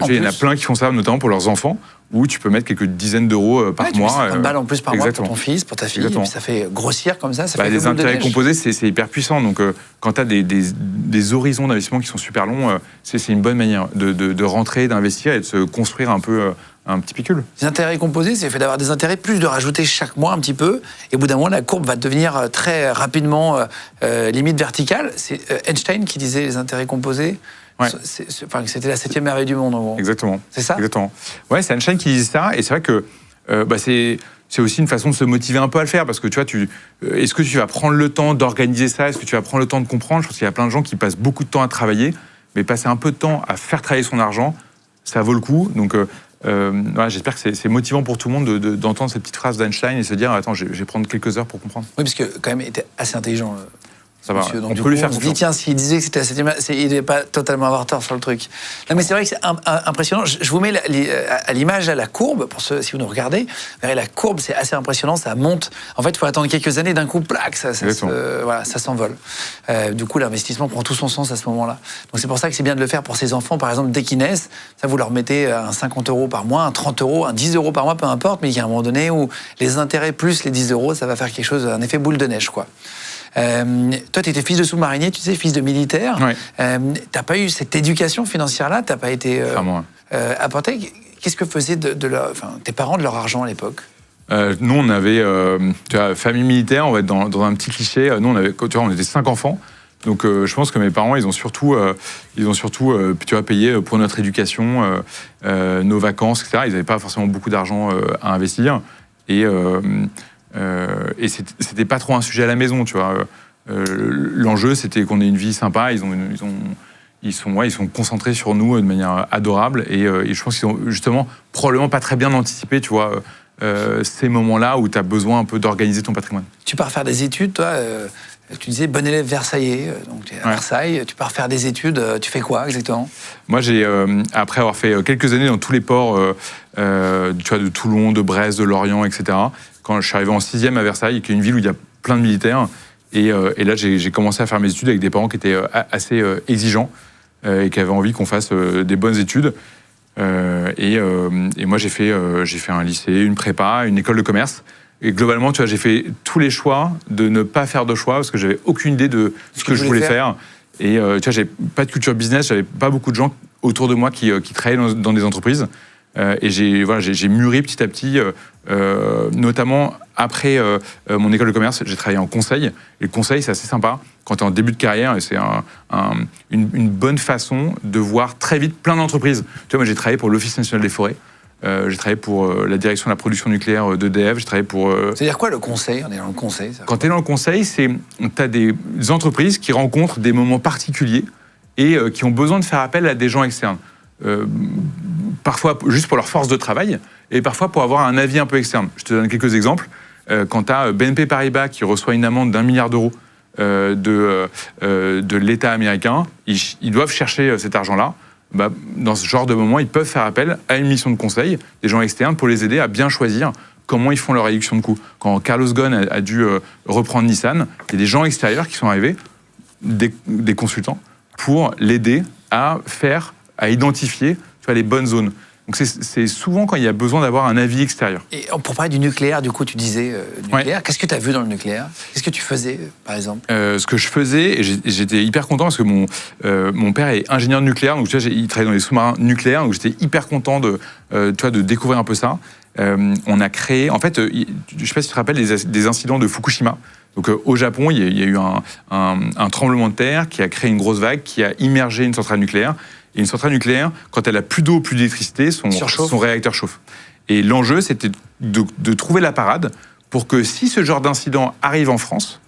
Il y en a plein qui font ça, notamment pour leurs enfants, où tu peux mettre quelques dizaines d'euros par mois. 50 balles en plus par mois pour ton fils, pour ta fille, et puis ça fait grossir comme ça. Fait les intérêts composés, c'est hyper puissant. Donc, quand tu as des horizons d'investissement qui sont super longs, c'est une bonne manière de rentrer, d'investir et de se construire un peu un petit pécule. Les intérêts composés, c'est le fait d'avoir des intérêts, plus de rajouter chaque mois un petit peu. Et au bout d'un moment, la courbe va devenir très rapidement limite verticale. C'est Einstein qui disait les intérêts composés. Ouais. C'était la 7e merveille du monde, en gros. Exactement. C'est ça? Exactement. Ouais, c'est Einstein qui disait ça, et c'est vrai que c'est aussi une façon de se motiver un peu à le faire, parce que tu vois, est-ce que tu vas prendre le temps d'organiser ça? Est-ce que tu vas prendre le temps de comprendre? Je pense qu'il y a plein de gens qui passent beaucoup de temps à travailler, mais passer un peu de temps à faire travailler son argent, ça vaut le coup. Donc, voilà, j'espère que c'est motivant pour tout le monde d'entendre cette petite phrase d'Einstein et se dire attends, je vais prendre quelques heures pour comprendre. Oui, parce que quand même, il était assez intelligent. Ça va, Monsieur. Donc, on du peut lui faire on se dit, confiance. tiens, s'il disait que c'était la 7e, il ne devait pas totalement avoir tort sur le truc. Non, mais c'est vrai que c'est impressionnant. Je vous mets à l'image, à la courbe, pour ceux, si vous nous regardez. Vous verrez, la courbe, c'est assez impressionnant, ça monte. En fait, il faut attendre quelques années, d'un coup, plaque, ça s'envole. Du coup, l'investissement prend tout son sens à ce moment-là. Donc, c'est pour ça que c'est bien de le faire pour ces enfants, par exemple, dès qu'ils naissent. Ça, vous leur mettez un 50 € par mois, un 30 €, un 10 € par mois, peu importe, mais il y a un moment donné où les intérêts plus les 10 €, ça va faire quelque chose, un effet boule de neige, quoi. Toi, tu étais fils de sous-marinier, tu sais, fils de militaire. Ouais. T'as pas eu cette éducation financière-là, t'as pas été apporté. Qu'est-ce que faisaient tes parents de leur argent à l'époque? Nous, on avait, tu vois, famille militaire, on va être dans un petit cliché. Nous, on était 5 enfants. Donc, je pense que mes parents, ils ont surtout tu vois, payé pour notre éducation, nos vacances, etc. Ils n'avaient pas forcément beaucoup d'argent à investir. Et c'était pas trop un sujet à la maison, tu vois. L'enjeu, c'était qu'on ait une vie sympa. Ils sont concentrés sur nous de manière adorable. Et je pense qu'ils ont justement probablement pas très bien anticipé, tu vois, ces moments-là où tu as besoin un peu d'organiser ton patrimoine. Tu pars faire des études, toi. Tu disais bon élève versaillais, donc tu es à Versailles. Tu pars faire des études. Tu fais quoi exactement? Moi, après avoir fait quelques années dans tous les ports, tu vois, de Toulon, de Brest, de Lorient, etc. Quand je suis arrivé en 6e à Versailles, qui est une ville où il y a plein de militaires, et là, j'ai commencé à faire mes études avec des parents qui étaient assez exigeants et qui avaient envie qu'on fasse des bonnes études. Et moi, j'ai fait un lycée, une prépa, une école de commerce. Et globalement, tu vois, j'ai fait tous les choix de ne pas faire de choix parce que j'avais aucune idée de ce que je voulais faire. Et tu vois, j'avais pas de culture business, j'avais pas beaucoup de gens autour de moi qui travaillaient dans des entreprises. Et j'ai mûri petit à petit, notamment après mon école de commerce, j'ai travaillé en conseil. Et le conseil, c'est assez sympa quand tu es en début de carrière et c'est une bonne façon de voir très vite plein d'entreprises. Tu vois, moi, j'ai travaillé pour l'Office national des forêts. J'ai travaillé pour la direction de la production nucléaire d'EDF. J'ai travaillé pour. C'est-à-dire quoi le conseil? On est dans le conseil. Quand tu es dans le conseil, tu as des entreprises qui rencontrent des moments particuliers et qui ont besoin de faire appel à des gens externes. Parfois juste pour leur force de travail et parfois pour avoir un avis un peu externe. Je te donne quelques exemples. Quand tu as BNP Paribas qui reçoit une amende d'1 milliard d'euros de l'État américain, ils doivent chercher cet argent-là. Bah, dans ce genre de moment, ils peuvent faire appel à une mission de conseil, des gens externes, pour les aider à bien choisir comment ils font leur réduction de coûts. Quand Carlos Ghosn a dû reprendre Nissan, il y a des gens extérieurs qui sont arrivés, des consultants, pour l'aider à identifier, tu vois, les bonnes zones. Donc c'est souvent quand il y a besoin d'avoir un avis extérieur. Et pour parler du nucléaire, du coup, tu disais nucléaire. Ouais. Qu'est-ce que tu as vu dans le nucléaire? Qu'est-ce que tu faisais, par exemple? Ce que je faisais, et j'étais hyper content parce que mon père est ingénieur nucléaire, donc tu vois, il travaillait dans les sous-marins nucléaires, donc j'étais hyper content de découvrir un peu ça. On a créé, en fait, je ne sais pas si tu te rappelles des incidents de Fukushima. Donc au Japon, il y a eu un tremblement de terre qui a créé une grosse vague, qui a immergé une centrale nucléaire. Et une centrale nucléaire, quand elle a plus d'eau, plus d'électricité, son réacteur chauffe. Et l'enjeu, c'était de trouver la parade pour que si ce genre d'incident arrive en France,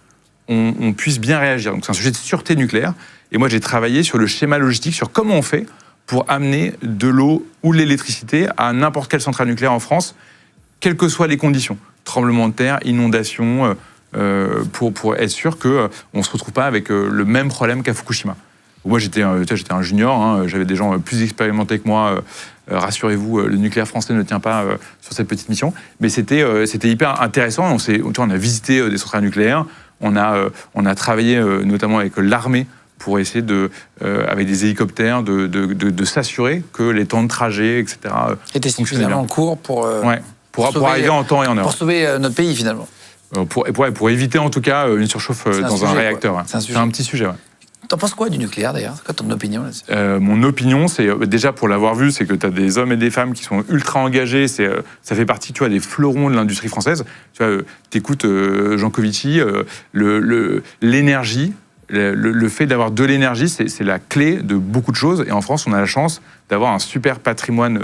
on puisse bien réagir. Donc c'est un sujet de sûreté nucléaire. Et moi, j'ai travaillé sur le schéma logistique, sur comment on fait pour amener de l'eau ou de l'électricité à n'importe quelle centrale nucléaire en France, quelles que soient les conditions. Tremblement de terre, inondation, pour être sûr qu'on ne se retrouve pas avec le même problème qu'à Fukushima. Moi, j'étais un junior, hein, j'avais des gens plus expérimentés que moi. Rassurez-vous, le nucléaire français ne tient pas sur cette petite mission. Mais c'était hyper intéressant. On a visité des centrales nucléaires. On a travaillé notamment avec l'armée pour essayer avec des hélicoptères, de s'assurer que les temps de trajet, etc. étaient suffisamment courts pour arriver en temps et en heure. Pour sauver notre pays, finalement. Pour éviter, en tout cas, une surchauffe dans un réacteur. C'est un petit sujet, ouais. T'en penses quoi du nucléaire, d'ailleurs? C'est quoi ton opinion là-dessus? Mon opinion, c'est déjà pour l'avoir vu, c'est que tu as des hommes et des femmes qui sont ultra engagés. Ça fait partie, tu vois, des fleurons de l'industrie française. Tu vois, t'écoutes Jancovici, l'énergie, le fait d'avoir de l'énergie, c'est la clé de beaucoup de choses. Et en France, on a la chance d'avoir un super patrimoine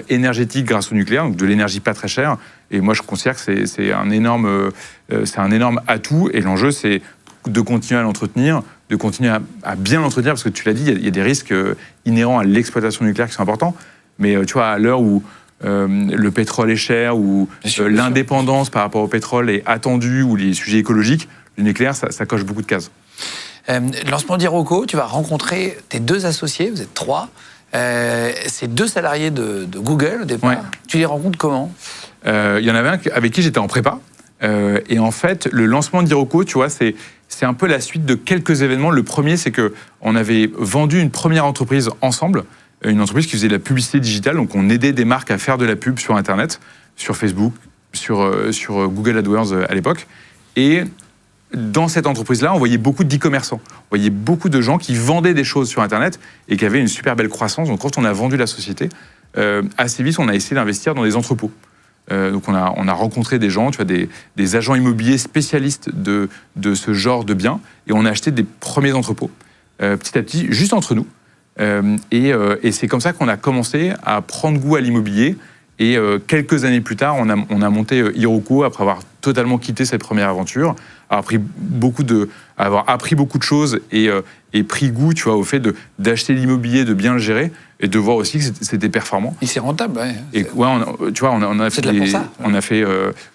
énergétique grâce au nucléaire, donc de l'énergie pas très chère. Et moi, je considère que c'est un énorme atout. Et l'enjeu, c'est de continuer à l'entretenir, de continuer à bien l'entretenir, parce que tu l'as dit, il y a des risques inhérents à l'exploitation nucléaire qui sont importants. Mais tu vois, à l'heure où le pétrole est cher, où l'indépendance par rapport au pétrole est attendue, ou les sujets écologiques, le nucléaire, ça coche beaucoup de cases. Lancement d'Iroko, tu vas rencontrer tes 2 associés, vous êtes 3. C'est 2 salariés de Google au départ. Ouais. Tu les rencontres comment ? Il y en avait un avec qui j'étais en prépa. Et en fait, le lancement d'Iroko, tu vois, c'est un peu la suite de quelques événements. Le premier, c'est qu'on avait vendu une première entreprise ensemble, une entreprise qui faisait de la publicité digitale. Donc, on aidait des marques à faire de la pub sur Internet, sur Facebook, sur Google AdWords à l'époque. Et dans cette entreprise-là, on voyait beaucoup d'e-commerçants. On voyait beaucoup de gens qui vendaient des choses sur Internet et qui avaient une super belle croissance. Donc, quand on a vendu la société, assez vite, on a essayé d'investir dans des entrepôts. Donc, on a rencontré des gens, tu vois, des agents immobiliers spécialistes de ce genre de biens, et on a acheté des premiers entrepôts, petit à petit, juste entre nous. Et c'est comme ça qu'on a commencé à prendre goût à l'immobilier. Et quelques années plus tard, on a monté Iroko après avoir totalement quitté cette première aventure, avoir appris beaucoup de choses et pris goût, tu vois, au fait d'acheter l'immobilier, de bien le gérer et de voir aussi que c'était performant. Et c'est rentable, ouais. Et ouais, tu vois, on a fait. On a fait.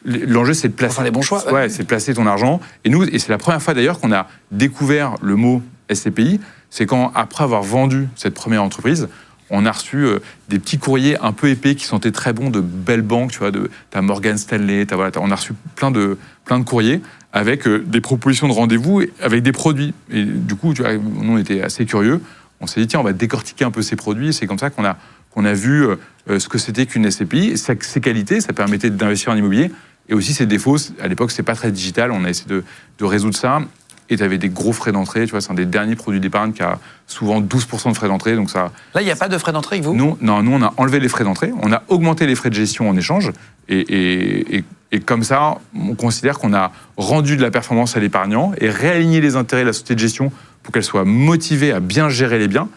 L'enjeu, c'est de placer. Enfin, les bons choix. Ouais, c'est de placer ton argent. Et c'est la première fois d'ailleurs qu'on a découvert le mot SCPI. C'est quand, après avoir vendu cette première entreprise, on a reçu des petits courriers un peu épais qui sentaient très bon de belles banques, tu vois, t'as Morgan Stanley, on a reçu plein de courriers avec des propositions de rendez-vous, avec des produits. Et du coup, tu vois, nous, on était assez curieux. On s'est dit, tiens, on va décortiquer un peu ces produits. Et c'est comme ça qu'on a vu ce que c'était qu'une SCPI, ses qualités, ça permettait d'investir en immobilier, et aussi ses défauts. À l'époque, c'était pas très digital, on a essayé de résoudre ça. Et tu avais des gros frais d'entrée, tu vois, c'est un des derniers produits d'épargne qui a souvent 12% de frais d'entrée. Donc ça... Là, il n'y a pas de frais d'entrée avec vous ? Non, nous, on a enlevé les frais d'entrée, on a augmenté les frais de gestion en échange, et comme ça, on considère qu'on a rendu de la performance à l'épargnant et réaligné les intérêts de la société de gestion pour qu'elle soit motivée à bien gérer les biens.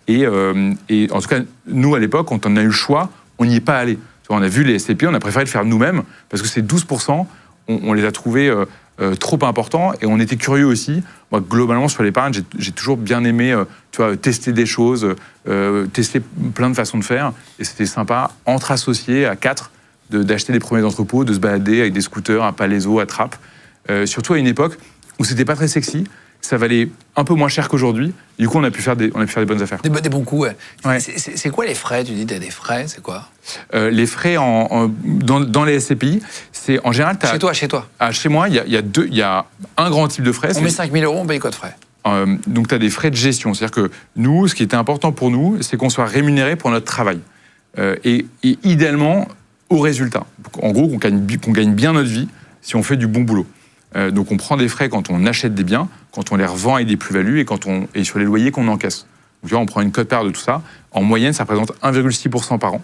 Et en tout cas, nous, à l'époque, quand on a eu le choix, on n'y est pas allé. Tu vois, on a vu les SCPI, on a préféré le faire nous-mêmes, parce que ces 12%, on les a trouvés... trop important, et on était curieux aussi. Moi, globalement, sur l'épargne, j'ai toujours bien aimé tu vois, tester des choses, tester plein de façons de faire, et c'était sympa, entre associés, à 4, d'acheter les premiers entrepôts, de se balader avec des scooters à Palaiseau, à Trappes, surtout à une époque où c'était pas très sexy, ça valait un peu moins cher qu'aujourd'hui, du coup on a pu faire des bonnes affaires. Des bons coups, ouais. Ouais. C'est quoi les frais ? Tu dis tu as des frais, c'est quoi ? Les frais dans les SCPI, c'est en général... Chez toi. Chez moi, il y a un grand type de frais. On met 5 000 €, on paye quoi de frais ? Donc tu as des frais de gestion. C'est-à-dire que nous, ce qui était important pour nous, c'est qu'on soit rémunéré pour notre travail. Et idéalement, au résultat. En gros, qu'on gagne bien notre vie si on fait du bon boulot. Donc on prend des frais quand on achète des biens, quand on les revend avec des plus-values et sur les loyers qu'on encaisse. Donc, tu vois, on prend une quote-part de tout ça. En moyenne, ça représente 1,6% par an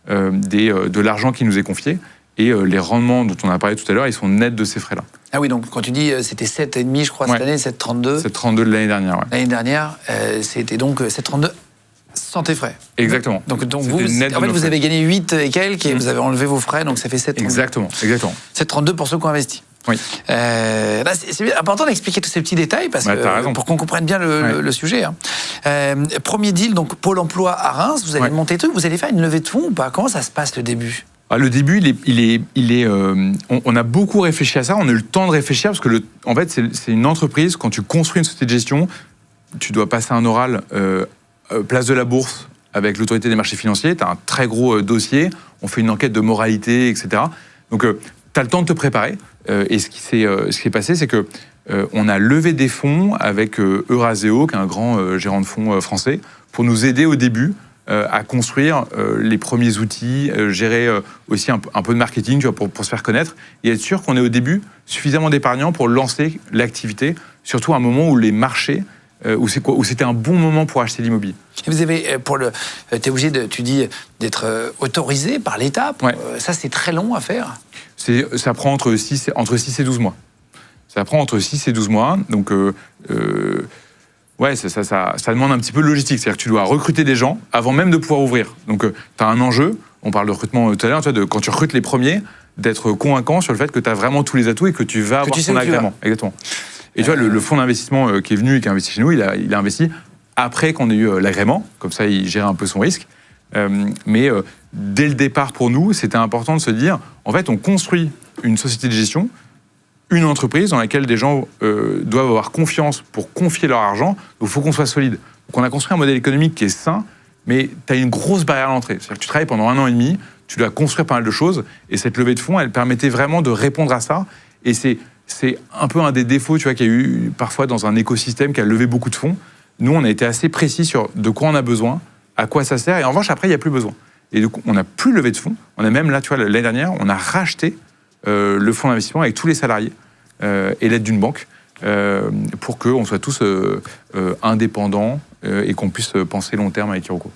de l'argent qui nous est confié. Et les rendements dont on a parlé tout à l'heure, ils sont nets de ces frais-là. Ah oui, donc quand tu dis c'était 7,5, je crois, cette année, 7,32. 7,32 de l'année dernière, ouais. L'année dernière, c'était donc 7,32 sans tes frais. Exactement. Donc vous, en fait, vous avez gagné 8 et quelques, et vous avez enlevé vos frais, donc ça fait 7,32. Exactement. 7,32 pour ceux qui ont investi. Oui. Là, c'est important d'expliquer tous ces petits détails parce que, pour qu'on comprenne bien le sujet. Hein. Premier deal, donc Pôle emploi à Reims, vous allez monter tout, vous allez faire une levée de fonds ou pas ? Comment ça se passe le début ? Le début, on a beaucoup réfléchi à ça, on a eu le temps de réfléchir parce que en fait, c'est une entreprise, quand tu construis une société de gestion, tu dois passer un oral place de la Bourse avec l'autorité des marchés financiers, tu as un très gros dossier, on fait une enquête de moralité, etc. Donc, tu as le temps de te préparer. Et ce qui s'est passé, c'est que on a levé des fonds avec Euraseo, qui est un grand gérant de fonds français, pour nous aider au début à construire les premiers outils, gérer aussi un peu de marketing, tu vois, pour se faire connaître, et être sûr qu'on est au début suffisamment d'épargnants pour lancer l'activité, surtout à un moment où les marchés, où c'était un bon moment pour acheter l'immobilier. Et vous avez, t'es obligé, tu dis, d'être autorisé par l'État. Ouais. Ça, c'est très long à faire. Ça prend entre 6 et 12 mois. Ça prend entre 6 et 12 mois. Donc, ouais, ça demande un petit peu de logistique. C'est-à-dire que tu dois recruter des gens avant même de pouvoir ouvrir. Donc, tu as un enjeu. On parle de recrutement tout à l'heure. Quand tu recrutes les premiers, d'être convaincant sur le fait que tu as vraiment tous les atouts et que tu vas avoir ton agrément. Exactement. Et tu vois, le fonds d'investissement qui est venu et qui a investi chez nous, il a investi après qu'on ait eu l'agrément. Comme ça, il gérait un peu son risque. Mais dès le départ, pour nous, c'était important de se dire, en fait, on construit une société de gestion, une entreprise dans laquelle des gens doivent avoir confiance pour confier leur argent. Donc, il faut qu'on soit solide. Donc, on a construit un modèle économique qui est sain, mais tu as une grosse barrière à l'entrée. C'est-à-dire que tu travailles pendant 1 an et demi, tu dois construire pas mal de choses, et cette levée de fonds, elle permettait vraiment de répondre à ça. Et c'est un peu un des défauts, tu vois, qu'il y a eu parfois dans un écosystème qui a levé beaucoup de fonds. Nous, on a été assez précis sur de quoi on a besoin, à quoi ça sert, et en revanche, après, il n'y a plus besoin. Et donc, on n'a plus levé de fonds. On a même, là, tu vois, l'année dernière, on a racheté le fonds d'investissement avec tous les salariés et l'aide d'une banque pour qu'on soit tous indépendants et qu'on puisse penser long terme avec Iroko.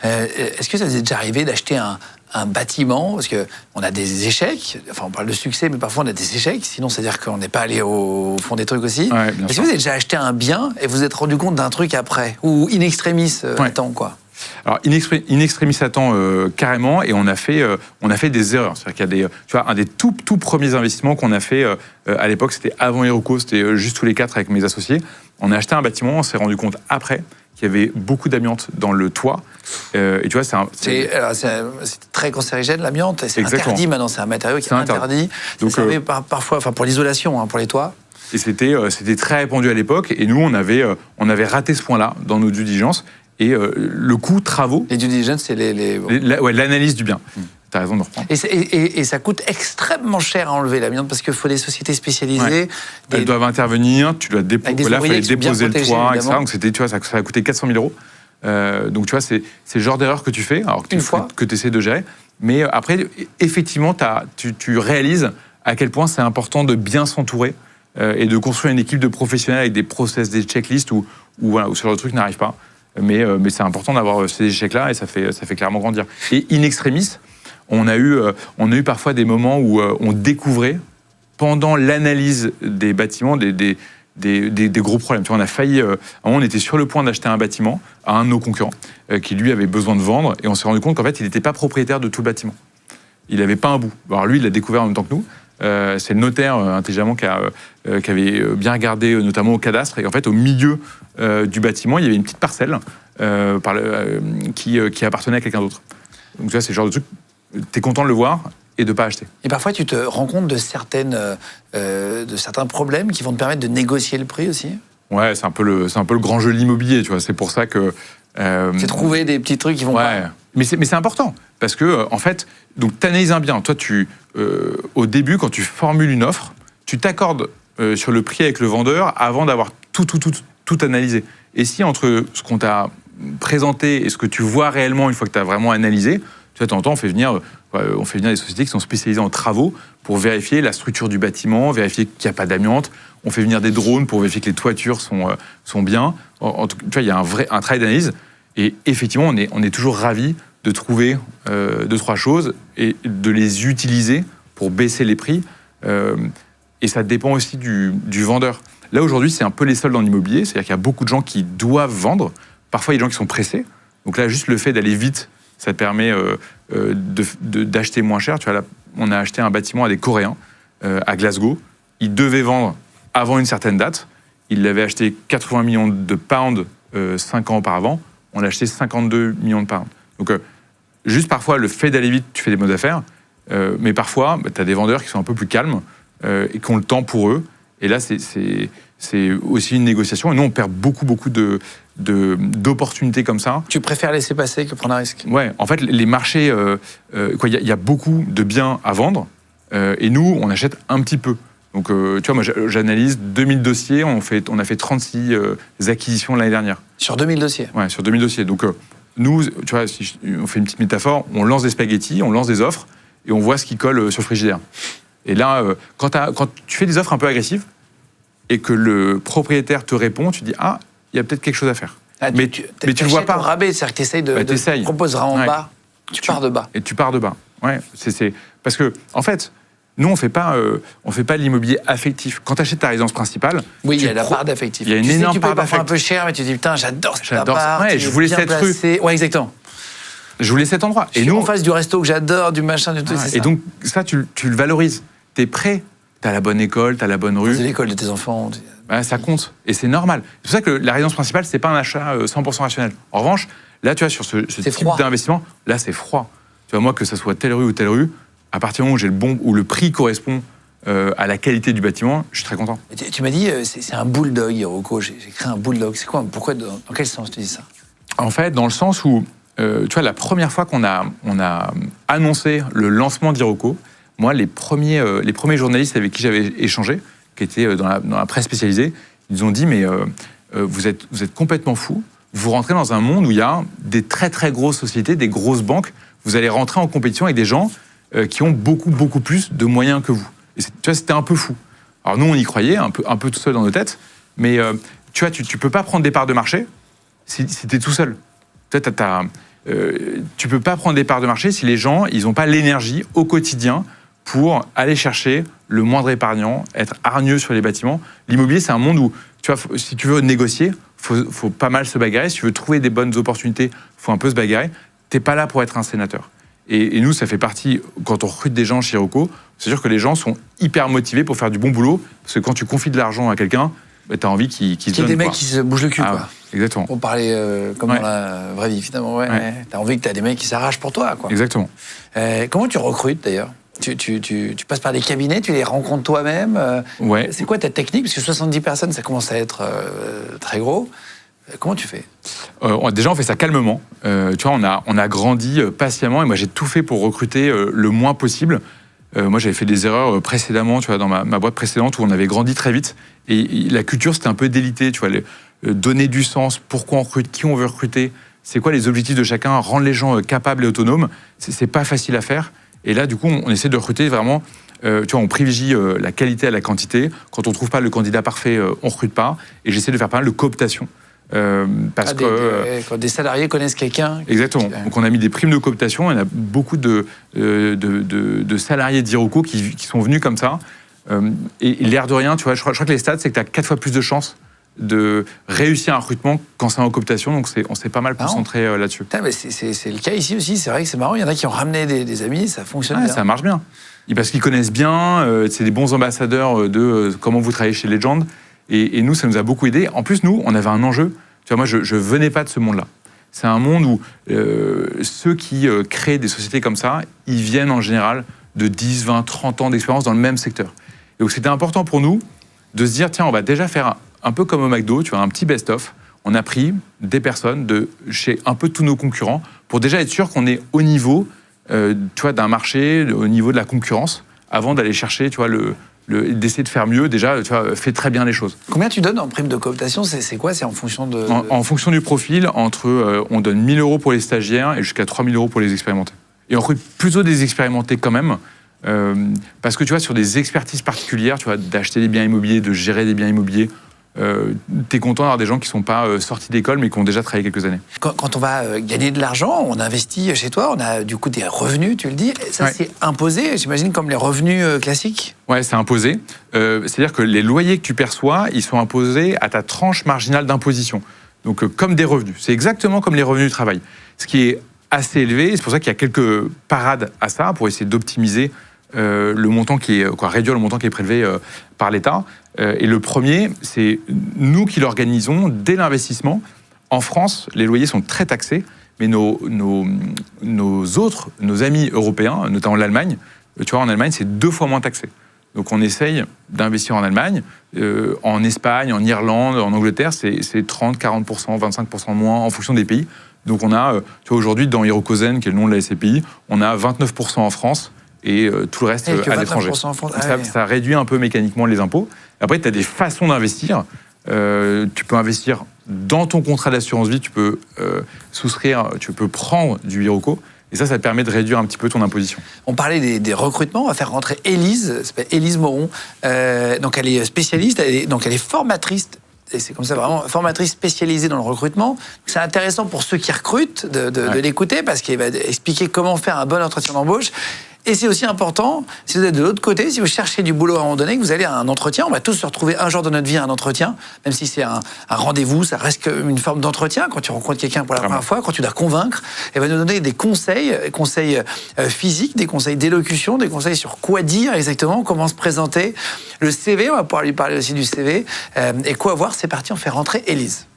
Est-ce que ça vous est déjà arrivé d'acheter un bâtiment, parce qu'on a des échecs, enfin on parle de succès, mais parfois on a des échecs, sinon c'est-à-dire qu'on n'est pas allé au fond des trucs aussi. Ouais, Est-ce que vous avez déjà acheté un bien et vous vous êtes rendu compte d'un truc après, ou in extremis attends quoi? Alors, in extremis attend carrément, et on a fait des erreurs. C'est-à-dire qu'il y a tu vois, un des tout premiers investissements qu'on a fait à l'époque, c'était avant Iroko, c'était juste tous les 4 avec mes associés. On a acheté un bâtiment, on s'est rendu compte après qu'il y avait beaucoup d'amiante dans le toit. Et tu vois, c'est très cancérigène, l'amiante. C'est interdit maintenant, c'est un matériau qui est interdit. Donc, ça servait parfois, enfin pour l'isolation, hein, pour les toits. Et c'était très répandu à l'époque. Et nous, on avait raté ce point-là dans nos due diligence. Et le coût travaux... Les due diligence, c'est l'analyse du bien. Tu as raison de reprendre. Et ça coûte extrêmement cher à enlever l'amiante parce qu'il faut des sociétés spécialisées. Elles doivent intervenir, tu dois déposer. Là, il fallait déposer le toit, etc. Donc c'était, tu vois, ça a coûté 400 000 €. Donc tu vois, c'est le genre d'erreur que tu fais, alors que tu essaies de gérer. Mais après, effectivement, tu réalises à quel point c'est important de bien s'entourer et de construire une équipe de professionnels avec des process, des checklists où sur le truc n'arrive pas. Mais c'est important d'avoir ces échecs-là et ça fait clairement grandir. Et in extremis, on a eu parfois des moments où on découvrait, pendant l'analyse des bâtiments, des gros problèmes. Tu vois, on a failli... à un moment, on était sur le point d'acheter un bâtiment à un de nos concurrents qui, lui, avait besoin de vendre. Et on s'est rendu compte qu'en fait, il n'était pas propriétaire de tout le bâtiment. Il n'avait pas un bout. Alors lui, il l'a découvert en même temps que nous. C'est le notaire, intelligemment, qui avait bien regardé, notamment au cadastre. Et en fait, au milieu du bâtiment, il y avait une petite parcelle qui appartenait à quelqu'un d'autre. Donc tu vois, c'est le genre de truc... Tu es content de le voir et de ne pas acheter. Et parfois, tu te rends compte de certains problèmes qui vont te permettre de négocier le prix aussi. Ouais, c'est un peu le grand jeu de l'immobilier, tu vois. C'est pour ça que... c'est trouver des petits trucs qui vont pas... Mais c'est important, parce que, en fait, tu analyses un bien. Toi, au début, quand tu formules une offre, tu t'accordes sur le prix avec le vendeur avant d'avoir tout analysé. Et si entre ce qu'on t'a présenté et ce que tu vois réellement une fois que tu as vraiment analysé, tu vois, de temps en temps, on fait venir des sociétés qui sont spécialisées en travaux pour vérifier la structure du bâtiment, vérifier qu'il n'y a pas d'amiante. On fait venir des drones pour vérifier que les toitures sont bien. Tu vois, il y a un travail d'analyse. Et effectivement, on est toujours ravis de trouver 2-3 choses et de les utiliser pour baisser les prix. Et ça dépend aussi du vendeur. Là, aujourd'hui, c'est un peu les soldes en immobilier. C'est-à-dire qu'il y a beaucoup de gens qui doivent vendre. Parfois, il y a des gens qui sont pressés. Donc là, juste le fait d'aller vite, ça te permet d'acheter moins cher. Tu vois, là, on a acheté un bâtiment à des Coréens à Glasgow. Ils devaient vendre avant une certaine date. Ils l'avaient acheté 80 millions de pounds 5 ans auparavant. On l'a acheté 52 millions de pounds. Donc, juste parfois, le fait d'aller vite, tu fais des bonnes affaires. Mais parfois, tu as des vendeurs qui sont un peu plus calmes et qui ont le temps pour eux. Et là, c'est aussi une négociation. Et nous, on perd beaucoup d'opportunités comme ça. Tu préfères laisser passer que prendre un risque? Ouais, en fait, les marchés, y a beaucoup de biens à vendre. Et nous, on achète un petit peu. Donc, tu vois, moi, j'analyse 2000 dossiers. On a fait 36 acquisitions l'année dernière. Sur 2000 dossiers? Ouais, sur 2000 dossiers. Donc, nous, tu vois, si on fait une petite métaphore, on lance des spaghettis, on lance des offres, et on voit ce qui colle sur le frigidaire. Et là, quand tu fais des offres un peu agressives, et que le propriétaire te répond, tu dis « Ah, il y a peut-être quelque chose à faire. » Mais tu le vois pas. Rabais, c'est-à-dire que tu essayes de proposer vraiment bas, tu pars de bas. Et tu pars de bas. Ouais, parce que, en fait, nous, on fait pas l'immobilier affectif. Quand tu achètes ta résidence principale... Oui, il y a la part d'affectif. Il y a une énorme part d'affectif. Tu payes un peu cher, mais tu te dis « Putain, j'adore cet appart. » Ouais, je voulais cette rue. Ouais, exactement. Je voulais cet endroit. Et nous, en face du resto que j'adore, du machin, du truc, c'est ça. Et donc, ça, tu le valorises. Tu es prêt. Tu as la bonne école, tu as la bonne rue. C'est l'école de tes enfants. ça compte. Et c'est normal. C'est pour ça que la résidence principale, c'est pas un achat 100% rationnel. En revanche, là, tu vois, sur ce type d'investissement, là, c'est froid. Tu vois, moi, que ça soit telle rue ou telle rue, à partir du moment où le prix correspond à la qualité du bâtiment, je suis très content. Tu m'as dit, c'est un bulldog, Iroko. J'ai créé un bulldog. C'est quoi? Pourquoi? Dans quel sens tu dis ça? En fait, dans le sens où, tu vois, la première fois qu'on a annoncé le lancement d'Iroko, moi, les premiers journalistes avec qui j'avais échangé, qui étaient dans la presse spécialisée, ils ont dit, mais vous êtes complètement fous. Vous rentrez dans un monde où il y a des très, très grosses sociétés, des grosses banques. Vous allez rentrer en compétition avec des gens qui ont beaucoup, beaucoup plus de moyens que vous. Et tu vois, c'était un peu fou. Alors nous, on y croyait, un peu tout seul dans nos têtes, mais tu vois, tu peux pas prendre des parts de marché si tu es tout seul. Tu peux pas prendre des parts de marché si les gens, ils n'ont pas l'énergie au quotidien pour aller chercher le moindre épargnant, être hargneux sur les bâtiments. L'immobilier, c'est un monde où, tu vois, si tu veux négocier, faut pas mal se bagarrer. Si tu veux trouver des bonnes opportunités, faut un peu se bagarrer. T'es pas là pour être un sénateur. Et nous, ça fait partie, quand on recrute des gens chez Iroko, c'est sûr que les gens sont hyper motivés pour faire du bon boulot, parce que quand tu confies de l'argent à quelqu'un, tu as envie qu'il se donne. Qu'il y ait des mecs qui se bougent le cul, quoi. Exactement. Pour parler comme dans la vraie vie, finalement. Ouais. Tu as envie que tu as des mecs qui s'arrachent pour toi, quoi. Exactement. Comment tu recrutes, d'ailleurs? Tu passes par des cabinets, tu les rencontres toi-même. Ouais. C'est quoi ta technique? Parce que 70 personnes, ça commence à être très gros. Comment tu fais? Déjà, on fait ça calmement. Tu vois, on a grandi patiemment et moi, j'ai tout fait pour recruter le moins possible. Moi, j'avais fait des erreurs précédemment, tu vois, dans ma boîte précédente où on avait grandi très vite. Et la culture, c'était un peu délité, tu vois, donner du sens, pourquoi on recrute, qui on veut recruter, c'est quoi les objectifs de chacun, rendre les gens capables et autonomes. C'est pas facile à faire. Et là, du coup, on essaie de recruter vraiment. Tu vois, on privilégie la qualité à la quantité. Quand on trouve pas le candidat parfait, on recrute pas. Et j'essaie de faire pas mal de cooptation. Parce que quand des salariés connaissent quelqu'un. Exactement. Donc on a mis des primes de cooptation. Il y a beaucoup de salariés d'Iroko qui sont venus comme ça. Et l'air de rien, tu vois, je crois que les stats, c'est que tu as 4 fois plus de chances de réussir un recrutement quand c'est en cooptation. Donc on s'est pas mal concentré là-dessus. C'est le cas ici aussi. C'est vrai que c'est marrant. Il y en a qui ont ramené des amis. Ça fonctionne bien. Ça marche bien. Parce qu'ils connaissent bien. C'est des bons ambassadeurs de comment vous travaillez chez Legend. Et nous, ça nous a beaucoup aidé. En plus, nous, on avait un enjeu. Tu vois, moi, je venais pas de ce monde-là. C'est un monde où ceux qui créent des sociétés comme ça, ils viennent en général de 10, 20, 30 ans d'expérience dans le même secteur. Et donc, c'était important pour nous de se dire, tiens, on va déjà faire un peu comme au McDo, tu vois, un petit best-of. On a pris des personnes de chez un peu tous nos concurrents pour déjà être sûr qu'on est au niveau tu vois, d'un marché, au niveau de la concurrence, avant d'aller chercher, tu vois, d'essayer de faire mieux. Déjà, tu vois, fais très bien les choses. Combien tu donnes en prime de cooptation? C'est quoi? C'est en fonction de... En fonction du profil, on donne 1 000 € pour les stagiaires et jusqu'à 3 000 € pour les expérimentés. Et on recrute plutôt des expérimentés quand même, parce que tu vois, sur des expertises particulières, tu vois, d'acheter des biens immobiliers, de gérer des biens immobiliers, t'es content d'avoir des gens qui ne sont pas sortis d'école mais qui ont déjà travaillé quelques années. Quand on va gagner de l'argent, on investit chez toi, on a du coup des revenus, tu le dis. Ça, c'est imposé, j'imagine, comme les revenus classiques? Ouais, c'est imposé. C'est-à-dire que les loyers que tu perçois, ils sont imposés à ta tranche marginale d'imposition. Donc, comme des revenus. C'est exactement comme les revenus du travail. Ce qui est assez élevé. C'est pour ça qu'il y a quelques parades à ça pour essayer d'optimiser le montant réduire le montant qui est prélevé par l'État. Et le premier, c'est nous qui l'organisons dès l'investissement. En France, les loyers sont très taxés, mais nos amis européens, notamment l'Allemagne, tu vois, en Allemagne, c'est 2 fois moins taxé. Donc on essaye d'investir en Allemagne, en Espagne, en Irlande, en Angleterre, c'est 30, 40%, 25% moins en fonction des pays. Donc on a, tu vois, aujourd'hui, dans Hirokozen, qui est le nom de la SCPI, on a 29% en France, et tout le reste à l'étranger. Ça réduit un peu mécaniquement les impôts. Après, tu as des façons d'investir. Tu peux investir dans ton contrat d'assurance vie, tu peux souscrire, tu peux prendre du Iroko. Et ça te permet de réduire un petit peu ton imposition. On parlait des recrutements. On va faire rentrer Élise, elle s'appelle Élise Moron. Donc elle est spécialiste, elle est formatrice. Et c'est comme ça, vraiment, formatrice spécialisée dans le recrutement. C'est intéressant pour ceux qui recrutent de l'écouter parce qu'elle va expliquer comment faire un bon entretien d'embauche. Et c'est aussi important, si vous êtes de l'autre côté, si vous cherchez du boulot à un moment donné, que vous allez à un entretien, on va tous se retrouver un jour de notre vie à un entretien, même si c'est un rendez-vous, ça reste une forme d'entretien. Quand tu rencontres quelqu'un pour la première fois, quand tu dois convaincre, elle va nous donner des conseils physiques, des conseils d'élocution, des conseils sur quoi dire exactement, comment se présenter. Le CV, on va pouvoir lui parler aussi du CV. Et quoi voir, c'est parti, on fait rentrer Élise.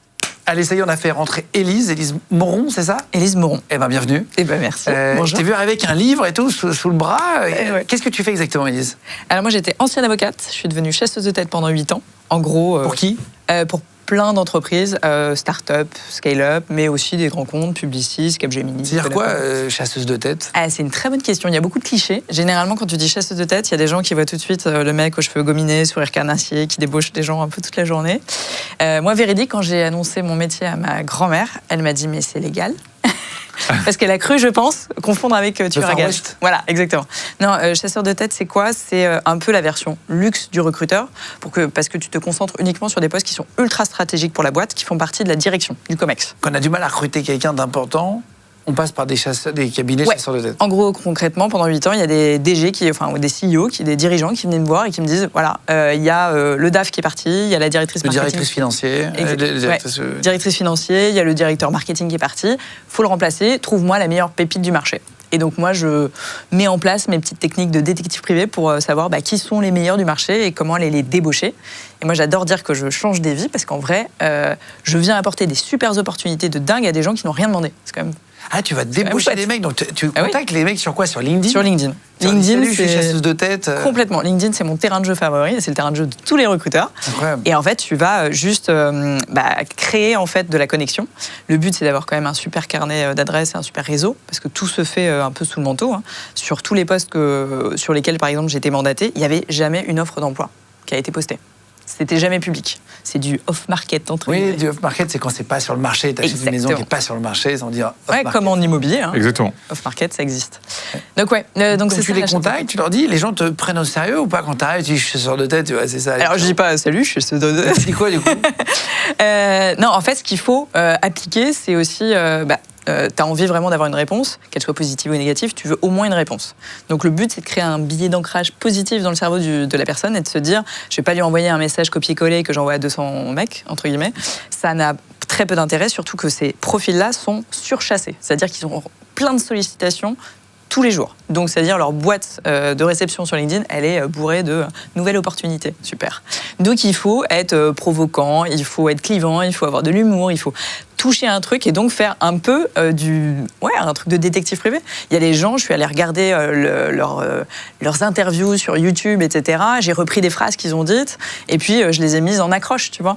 Allez, ça y est, on a fait rentrer Élise Moron, c'est ça? Élise Moron. Eh bien, bienvenue. Eh bien, merci. Je t'ai vu arriver avec un livre et tout sous le bras. Ouais. Qu'est-ce que tu fais exactement, Élise? Alors moi, j'étais ancienne avocate. Je suis devenue chasseuse de tête pendant 8 ans. En gros... Pour qui? Pour plein d'entreprises, start-up, scale-up, mais aussi des grands comptes, Publicis, Capgemini. C'est-à-dire quoi, chasseuse de tête? C'est une très bonne question. Il y a beaucoup de clichés. Généralement, quand tu dis chasseuse de tête, il y a des gens qui voient tout de suite le mec aux cheveux gominés, sourire carnassier, qui débauche des gens un peu toute la journée. Moi, véridique, quand j'ai annoncé mon métier à ma grand-mère, elle m'a dit « mais c'est légal ». Parce qu'elle a cru, je pense, confondre avec tueur à gages. Voilà, exactement. Non, chasseur de tête, c'est quoi? C'est un peu la version luxe du recruteur, parce que tu te concentres uniquement sur des postes qui sont ultra stratégiques pour la boîte, qui font partie de la direction, du COMEX. Quand on a du mal à recruter quelqu'un d'important, on passe par des cabinets chasseurs de tête. En gros, concrètement, pendant 8 ans, il y a des DG, ou des CEO, des dirigeants qui venaient me voir et qui me disent, voilà, il y a le DAF qui est parti, il y a la directrice marketing. Directrice financière. Directrice financière, il y a le directeur marketing qui est parti, il faut le remplacer, trouve-moi la meilleure pépite du marché. Et donc moi, je mets en place mes petites techniques de détective privé pour savoir qui sont les meilleurs du marché et comment les débaucher. Et moi, j'adore dire que je change des vies parce qu'en vrai, je viens apporter des super opportunités de dingue à des gens qui n'ont rien demandé. C'est quand même... Ah, tu vas débaucher les mecs, donc tu contactes les mecs sur quoi? Sur LinkedIn? Sur LinkedIn. LinkedIn, je suis chasseuse de tête. Complètement. LinkedIn, c'est mon terrain de jeu favori, c'est le terrain de jeu de tous les recruteurs. Incroyable. Et en fait, tu vas juste créer en fait de la connexion. Le but, c'est d'avoir quand même un super carnet d'adresses et un super réseau, parce que tout se fait un peu sous le manteau. Hein. Sur tous les postes sur lesquels, par exemple, j'ai été mandatée, il n'y avait jamais une offre d'emploi qui a été postée. C'était jamais public. C'est du off-market, entre guillemets. Oui, du off-market, c'est quand c'est pas sur le marché. Tu achètes une maison qui n'est pas sur le marché, sans dire off-market. Ouais, comme en immobilier. Hein. Exactement. Off-market, ça existe. Donc tu les contactes, tu leur dis, les gens te prennent au sérieux ou pas quand tu arrives, tu dis, je suis chasseur de tête, tu vois, c'est ça. Alors, je dis pas, salut, je suis chasseur de tête. Tu dis quoi, du coup? Non, en fait, ce qu'il faut appliquer, c'est aussi... tu as envie vraiment d'avoir une réponse, qu'elle soit positive ou négative, tu veux au moins une réponse. Donc le but, c'est de créer un billet d'ancrage positif dans le cerveau de la personne et de se dire, je vais pas lui envoyer un message copier-coller que j'envoie à 200 mecs, entre guillemets. Ça n'a très peu d'intérêt, surtout que ces profils-là sont surchassés. C'est-à-dire qu'ils ont plein de sollicitations tous les jours. Donc, c'est-à-dire leur boîte de réception sur LinkedIn, elle est bourrée de nouvelles opportunités. Super. Donc, il faut être provoquant, il faut être clivant, il faut avoir de l'humour, il faut toucher un truc et donc faire un peu un truc de détective privé. Il y a des gens, je suis allée regarder leurs interviews sur YouTube, etc. J'ai repris des phrases qu'ils ont dites et puis je les ai mises en accroche, tu vois.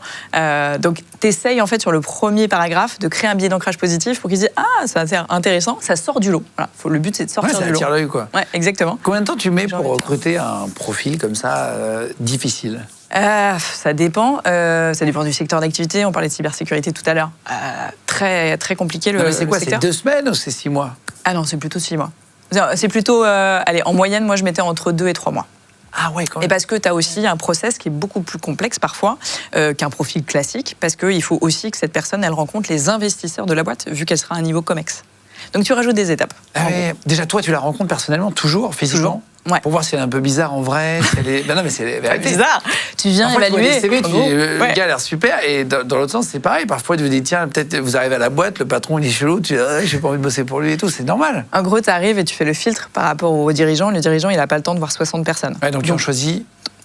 Donc, t'essayes en fait sur le premier paragraphe de créer un biais d'ancrage positif pour qu'ils disent « Ah, c'est intéressant, ça sort du lot. » Voilà. Le but, c'est de sortir du lot. Ça attire l'œil, quoi. Ouais, exactement. Combien de temps tu mets pour recruter un profil comme ça, difficile? Ça dépend. Ça dépend du secteur d'activité. On parlait de cybersécurité tout à l'heure. Très, très compliqué le c'est quoi, secteur. c'est 2 semaines ou c'est 6 mois? Ah non, c'est plutôt 6 mois. C'est plutôt... allez, en moyenne, moi, je mettais entre 2 et 3 mois. Ah ouais, quand même. Et parce que tu as aussi un process qui est beaucoup plus complexe parfois qu'un profil classique, parce qu'il faut aussi que cette personne, elle rencontre les investisseurs de la boîte, vu qu'elle sera à un niveau COMEX. Donc tu rajoutes des étapes. Déjà, toi, tu la rencontres personnellement, toujours, physiquement? Toujours. Ouais. Pour voir si elle est un peu bizarre en vrai. Si elle est... Ben non, mais c'est bizarre. Tu viens évaluer. Tu vois des CV, le gars a l'air super. Et dans l'autre sens, c'est pareil. Parfois, tu te dis, tiens, peut-être vous arrivez à la boîte, le patron, il est chelou. Tu dis, j'ai pas envie de bosser pour lui et tout. C'est normal. En gros, tu arrives et tu fais le filtre par rapport au dirigeant. Le dirigeant, il n'a pas le temps de voir 60 personnes. Ouais, donc, tu en choisis.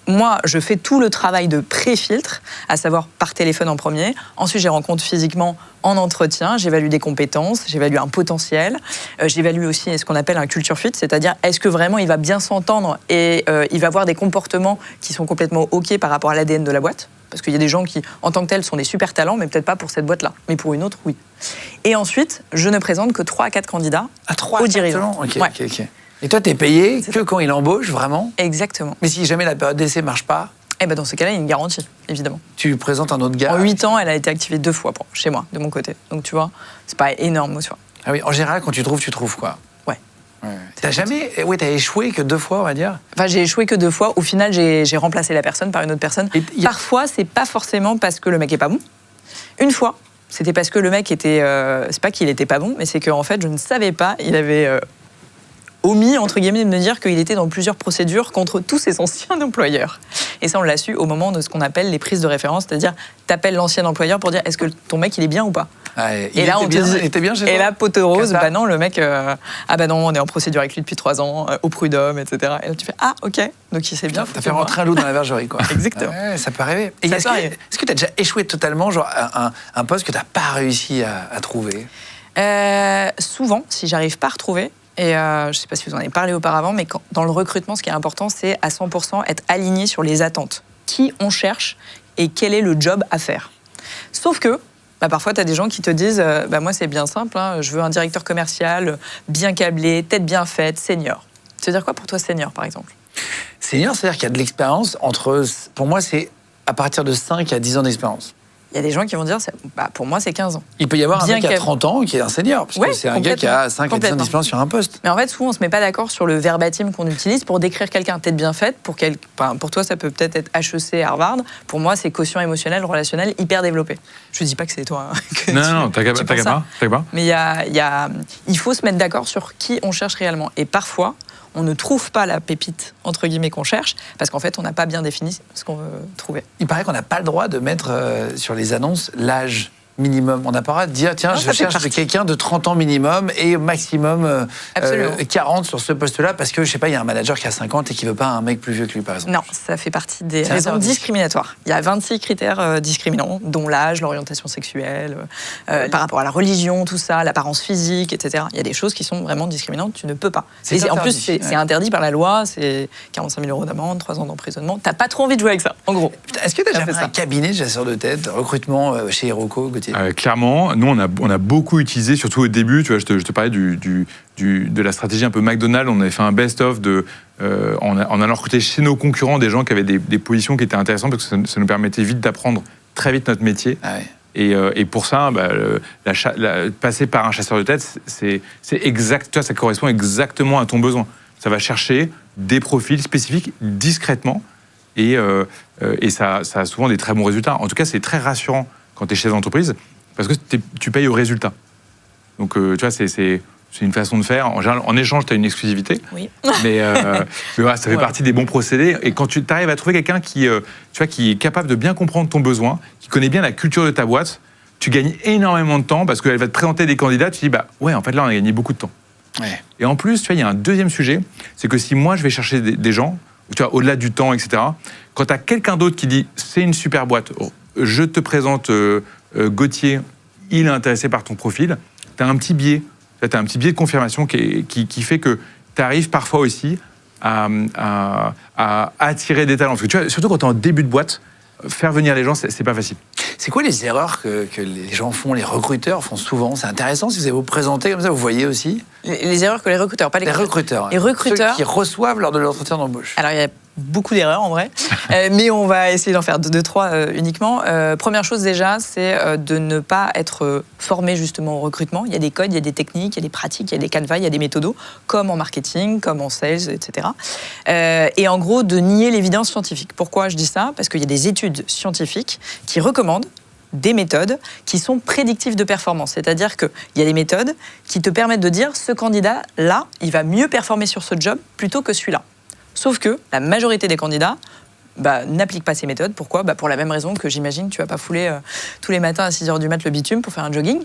Moi, je fais tout le travail de pré-filtre, à savoir par téléphone en premier. Ensuite, je les rencontre physiquement en entretien. J'évalue des compétences, j'évalue un potentiel. J'évalue aussi ce qu'on appelle un culture fit, c'est-à-dire est-ce que vraiment il va bien s'entendre et il va avoir des comportements qui sont complètement OK par rapport à l'ADN de la boîte. Parce qu'il y a des gens qui, en tant que tels, sont des super talents, mais peut-être pas pour cette boîte-là. Mais pour une autre, oui. Et ensuite, je ne présente que 3 à 4 candidats aux dirigeants. OK. Et toi, t'es payé que quand il embauche, vraiment? Exactement. Mais si jamais la période d'essai marche pas? Eh ben dans ces cas-là, il y a une garantie, évidemment. Tu lui présentes un autre gars? En 8 ans, elle a été activée 2 fois chez moi, de mon côté. Donc tu vois, c'est pas énorme, tu vois. Ah oui, en général, quand tu trouves quoi? Ouais. T'as jamais... Oui, t'as échoué que 2 fois, on va dire? Enfin, j'ai échoué que 2 fois. Au final, j'ai remplacé la personne par une autre personne. Parfois, c'est pas forcément parce que le mec est pas bon. Une fois, c'était parce que le mec était... c'est pas qu'il était pas bon, mais c'est qu'en fait, je ne savais pas, il avait... omis, entre guillemets, de me dire qu'il était dans plusieurs procédures contre tous ses anciens employeurs. Et ça, on l'a su au moment de ce qu'on appelle les prises de référence, c'est-à-dire t'appelles l'ancien employeur pour dire est-ce que ton mec, il est bien ou pas. Et là, il était bien chez toi. Et là, poteau rose, bah non, le mec, ah bah non, on est en procédure avec lui depuis 3 ans, au prud'homme, etc. Et là, tu fais, ah, ok, donc il sait bien. T'as fait rentrer un loup dans la bergerie, quoi. Exactement. Ouais, ça peut arriver. Et est-ce que t'as déjà échoué totalement, genre un poste que t'as pas réussi à trouver? Souvent, si j'arrive pas à retrouver, et je sais pas si vous en avez parlé auparavant, mais dans le recrutement, ce qui est important, c'est à 100% être aligné sur les attentes. Qui on cherche et quel est le job à faire. Sauf que, parfois, tu as des gens qui te disent moi, c'est bien simple, hein, je veux un directeur commercial bien câblé, tête bien faite, senior. Ça veut dire quoi pour toi, senior, par exemple? Senior, c'est-à-dire qu'il y a de l'expérience pour moi, c'est à partir de 5 à 10 ans d'expérience. Il y a des gens qui vont dire, pour moi, c'est 15 ans. Il peut y avoir un mec qui a 30 ans qui est un senior, parce que c'est un gars qui a 5 à 10 ans d'expérience sur un poste. Mais en fait, souvent, on ne se met pas d'accord sur le verbatim qu'on utilise pour décrire quelqu'un tête bien faite. Pour toi, ça peut peut-être être HEC, Harvard. Pour moi, c'est quotient émotionnel, relationnel, hyper développé. Je ne dis pas que c'est toi. Non, t'inquiète pas. Mais il faut se mettre d'accord sur qui on cherche réellement. Et parfois, on ne trouve pas la pépite, entre guillemets, qu'on cherche, parce qu'en fait, on n'a pas bien défini ce qu'on veut trouver. Il paraît qu'on n'a pas le droit de mettre sur les annonces l'âge minimum. On n'a pas le droit de dire, tiens, je cherche quelqu'un de 30 ans minimum et maximum 40 sur ce poste-là, parce que, je sais pas, il y a un manager qui a 50 et qui veut pas un mec plus vieux que lui, par exemple. Non, ça fait partie des raisons discriminatoires. Il y a 26 critères discriminants, dont l'âge, l'orientation sexuelle, par rapport à la religion, tout ça, l'apparence physique, etc. Il y a des choses qui sont vraiment discriminantes, tu ne peux pas. En plus, c'est interdit par la loi, c'est 45 000 € d'amende, 3 ans d'emprisonnement. T'as pas trop envie de jouer avec ça, en gros. Est-ce que tu as déjà fait un cabinet de chasseurs de tête, recrutement chez Iroko, Gauthier? Clairement, nous, on a beaucoup utilisé, surtout au début, tu vois, je te parlais de la stratégie un peu McDonald's, on avait fait un best-of en allant recruter chez nos concurrents des gens qui avaient des positions qui étaient intéressantes, parce que ça nous permettait vite d'apprendre très vite notre métier. Ah ouais. Et pour ça, passer par un chasseur de tête, c'est exact, toi, ça correspond exactement à ton besoin. Ça va chercher des profils spécifiques discrètement, et ça a souvent des très bons résultats. En tout cas, c'est très rassurant quand tu es chez l'entreprise, parce que tu payes au résultat. Donc, tu vois, c'est une façon de faire. En général, en échange, tu as une exclusivité. Oui. Mais voilà, ça fait partie des bons procédés. Et quand tu arrives à trouver quelqu'un qui est capable de bien comprendre ton besoin, qui connaît bien la culture de ta boîte, tu gagnes énormément de temps, parce qu'elle va te présenter des candidats, tu dis, ouais, en fait, là, on a gagné beaucoup de temps. Ouais. Et en plus, tu vois, il y a un deuxième sujet, c'est que si moi, je vais chercher des gens, tu vois, au-delà du temps, etc., quand tu as quelqu'un d'autre qui dit, c'est une super boîte, je te présente Gauthier, il est intéressé par ton profil, tu as un petit biais. Tu as un petit biais de confirmation qui fait que tu arrives parfois aussi à attirer des talents. Parce que tu vois, surtout quand tu es en début de boîte, faire venir les gens, c'est pas facile. C'est quoi les erreurs que les gens font, les recruteurs font souvent? C'est intéressant, si vous allez vous présenter comme ça, vous voyez aussi. Les erreurs que les recruteurs, pas les recruteurs. Les recruteurs. Ceux qui reçoivent lors de l'entretien d'embauche. Alors, il y a beaucoup d'erreurs en vrai, mais on va essayer d'en faire 2-3 uniquement. Première chose déjà, c'est de ne pas être formé justement au recrutement. Il y a des codes, il y a des techniques, il y a des pratiques, il y a des canevas, il y a des méthodos, comme en marketing, comme en sales, etc. Et en gros, de nier l'évidence scientifique. Pourquoi je dis ça? Parce qu'il y a des études scientifiques qui recommandent des méthodes qui sont prédictives de performance. C'est-à-dire qu'il y a des méthodes qui te permettent de dire ce candidat-là, il va mieux performer sur ce job plutôt que celui-là. Sauf que la majorité des candidats n'appliquent pas ces méthodes. Pourquoi? Pour la même raison que j'imagine que tu vas pas fouler tous les matins à 6h du mat le bitume pour faire un jogging,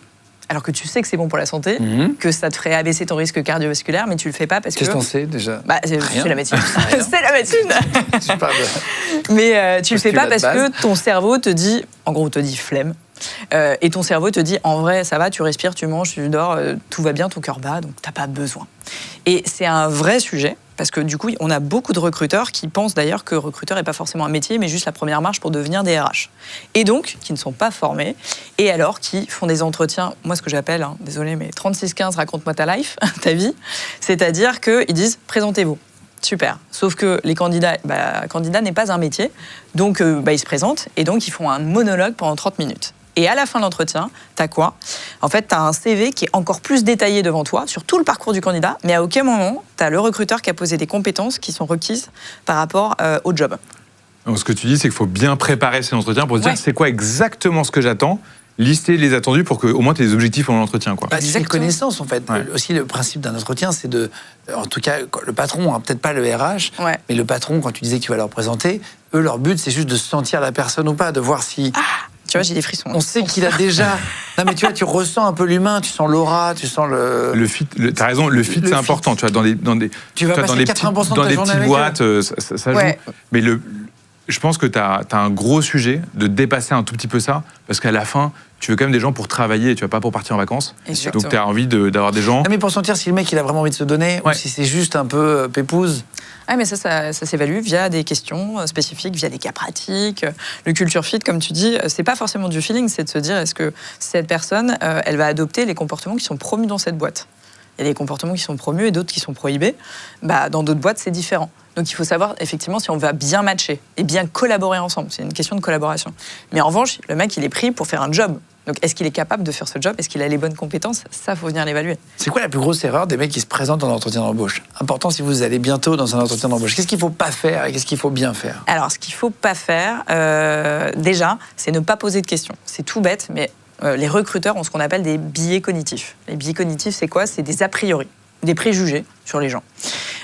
alors que tu sais que c'est bon pour la santé, que ça te ferait abaisser ton risque cardiovasculaire, mais tu le fais pas parce que... Qu'est-ce qu'on sait déjà? C'est la médecine. C'est la médecine. Mais tu le fais pas parce que ton cerveau te dit, en gros, te dit flemme. Et ton cerveau te dit, en vrai, ça va, tu respires, tu manges, tu dors, tout va bien, ton cœur bat, donc t'as pas besoin. Et c'est un vrai sujet, parce que du coup, on a beaucoup de recruteurs qui pensent d'ailleurs que recruteur n'est pas forcément un métier, mais juste la première marche pour devenir des RH. Et donc, qui ne sont pas formés, et alors qui font des entretiens, moi ce que j'appelle, désolé, mais 36-15, raconte-moi ta life, ta vie, c'est-à-dire qu'ils disent, présentez-vous. Super. Sauf que les candidats, candidat n'est pas un métier, donc ils se présentent, et donc ils font un monologue pendant 30 minutes. Et à la fin de l'entretien, t'as quoi? En fait, t'as un CV qui est encore plus détaillé devant toi, sur tout le parcours du candidat, mais à aucun moment, t'as le recruteur qui a posé des compétences qui sont requises par rapport au job. Donc, ce que tu dis, c'est qu'il faut bien préparer ces entretiens pour se dire c'est quoi exactement ce que j'attends, lister les attendus pour qu'au moins tu aies des objectifs pendant l'entretien, quoi. Bah, c'est connaissance, en fait. Ouais. Aussi, le principe d'un entretien, c'est de... En tout cas, le patron, hein, peut-être pas le RH, Ouais. mais le patron, quand tu disais que tu vas leur présenter, eux, leur but, c'est juste de sentir la personne ou pas, de voir si... Tu vois, j'ai des frissons. On sait qu'il a déjà... Non, mais tu vois, tu ressens un peu l'humain, tu sens l'aura, tu sens le... Le fit, t'as raison, le fit, Le c'est fit. important. Tu vois, dans des, Tu vas vois, passer dans des 80% de dans ta des journée petites avec boîtes, ça joue. Ouais. Mais je pense que t'as un gros sujet de dépasser un tout petit peu ça, parce qu'à la fin, tu veux quand même des gens pour travailler, tu vas pas pour partir en vacances. Exactement. Donc tu as envie d'avoir des gens. Non, mais pour sentir si le mec, il a vraiment envie de se donner, ou Ouais. si c'est juste un peu pépouze. Ah, mais ça s'évalue via des questions spécifiques, via des cas pratiques. Le culture fit, comme tu dis, c'est pas forcément du feeling, c'est de se dire est-ce que cette personne, elle va adopter les comportements qui sont promus dans cette boîte. Il y a des comportements qui sont promus et d'autres qui sont prohibés. Bah, dans d'autres boîtes, c'est différent. Donc il faut savoir effectivement si on va bien matcher et bien collaborer ensemble. C'est une question de collaboration. Mais en revanche, le mec, il est pris pour faire un job. Donc est-ce qu'il est capable de faire ce job? Est-ce qu'il a les bonnes compétences? Ça, faut venir l'évaluer. C'est quoi la plus grosse erreur des mecs qui se présentent en entretien d'embauche? Important si vous allez bientôt dans un entretien d'embauche. Qu'est-ce qu'il faut pas faire et qu'est-ce qu'il faut bien faire? Alors, ce qu'il faut pas faire, déjà, c'est ne pas poser de questions. C'est tout bête, mais les recruteurs ont ce qu'on appelle des biais cognitifs. Les biais cognitifs, c'est quoi? C'est des a priori, des préjugés sur les gens.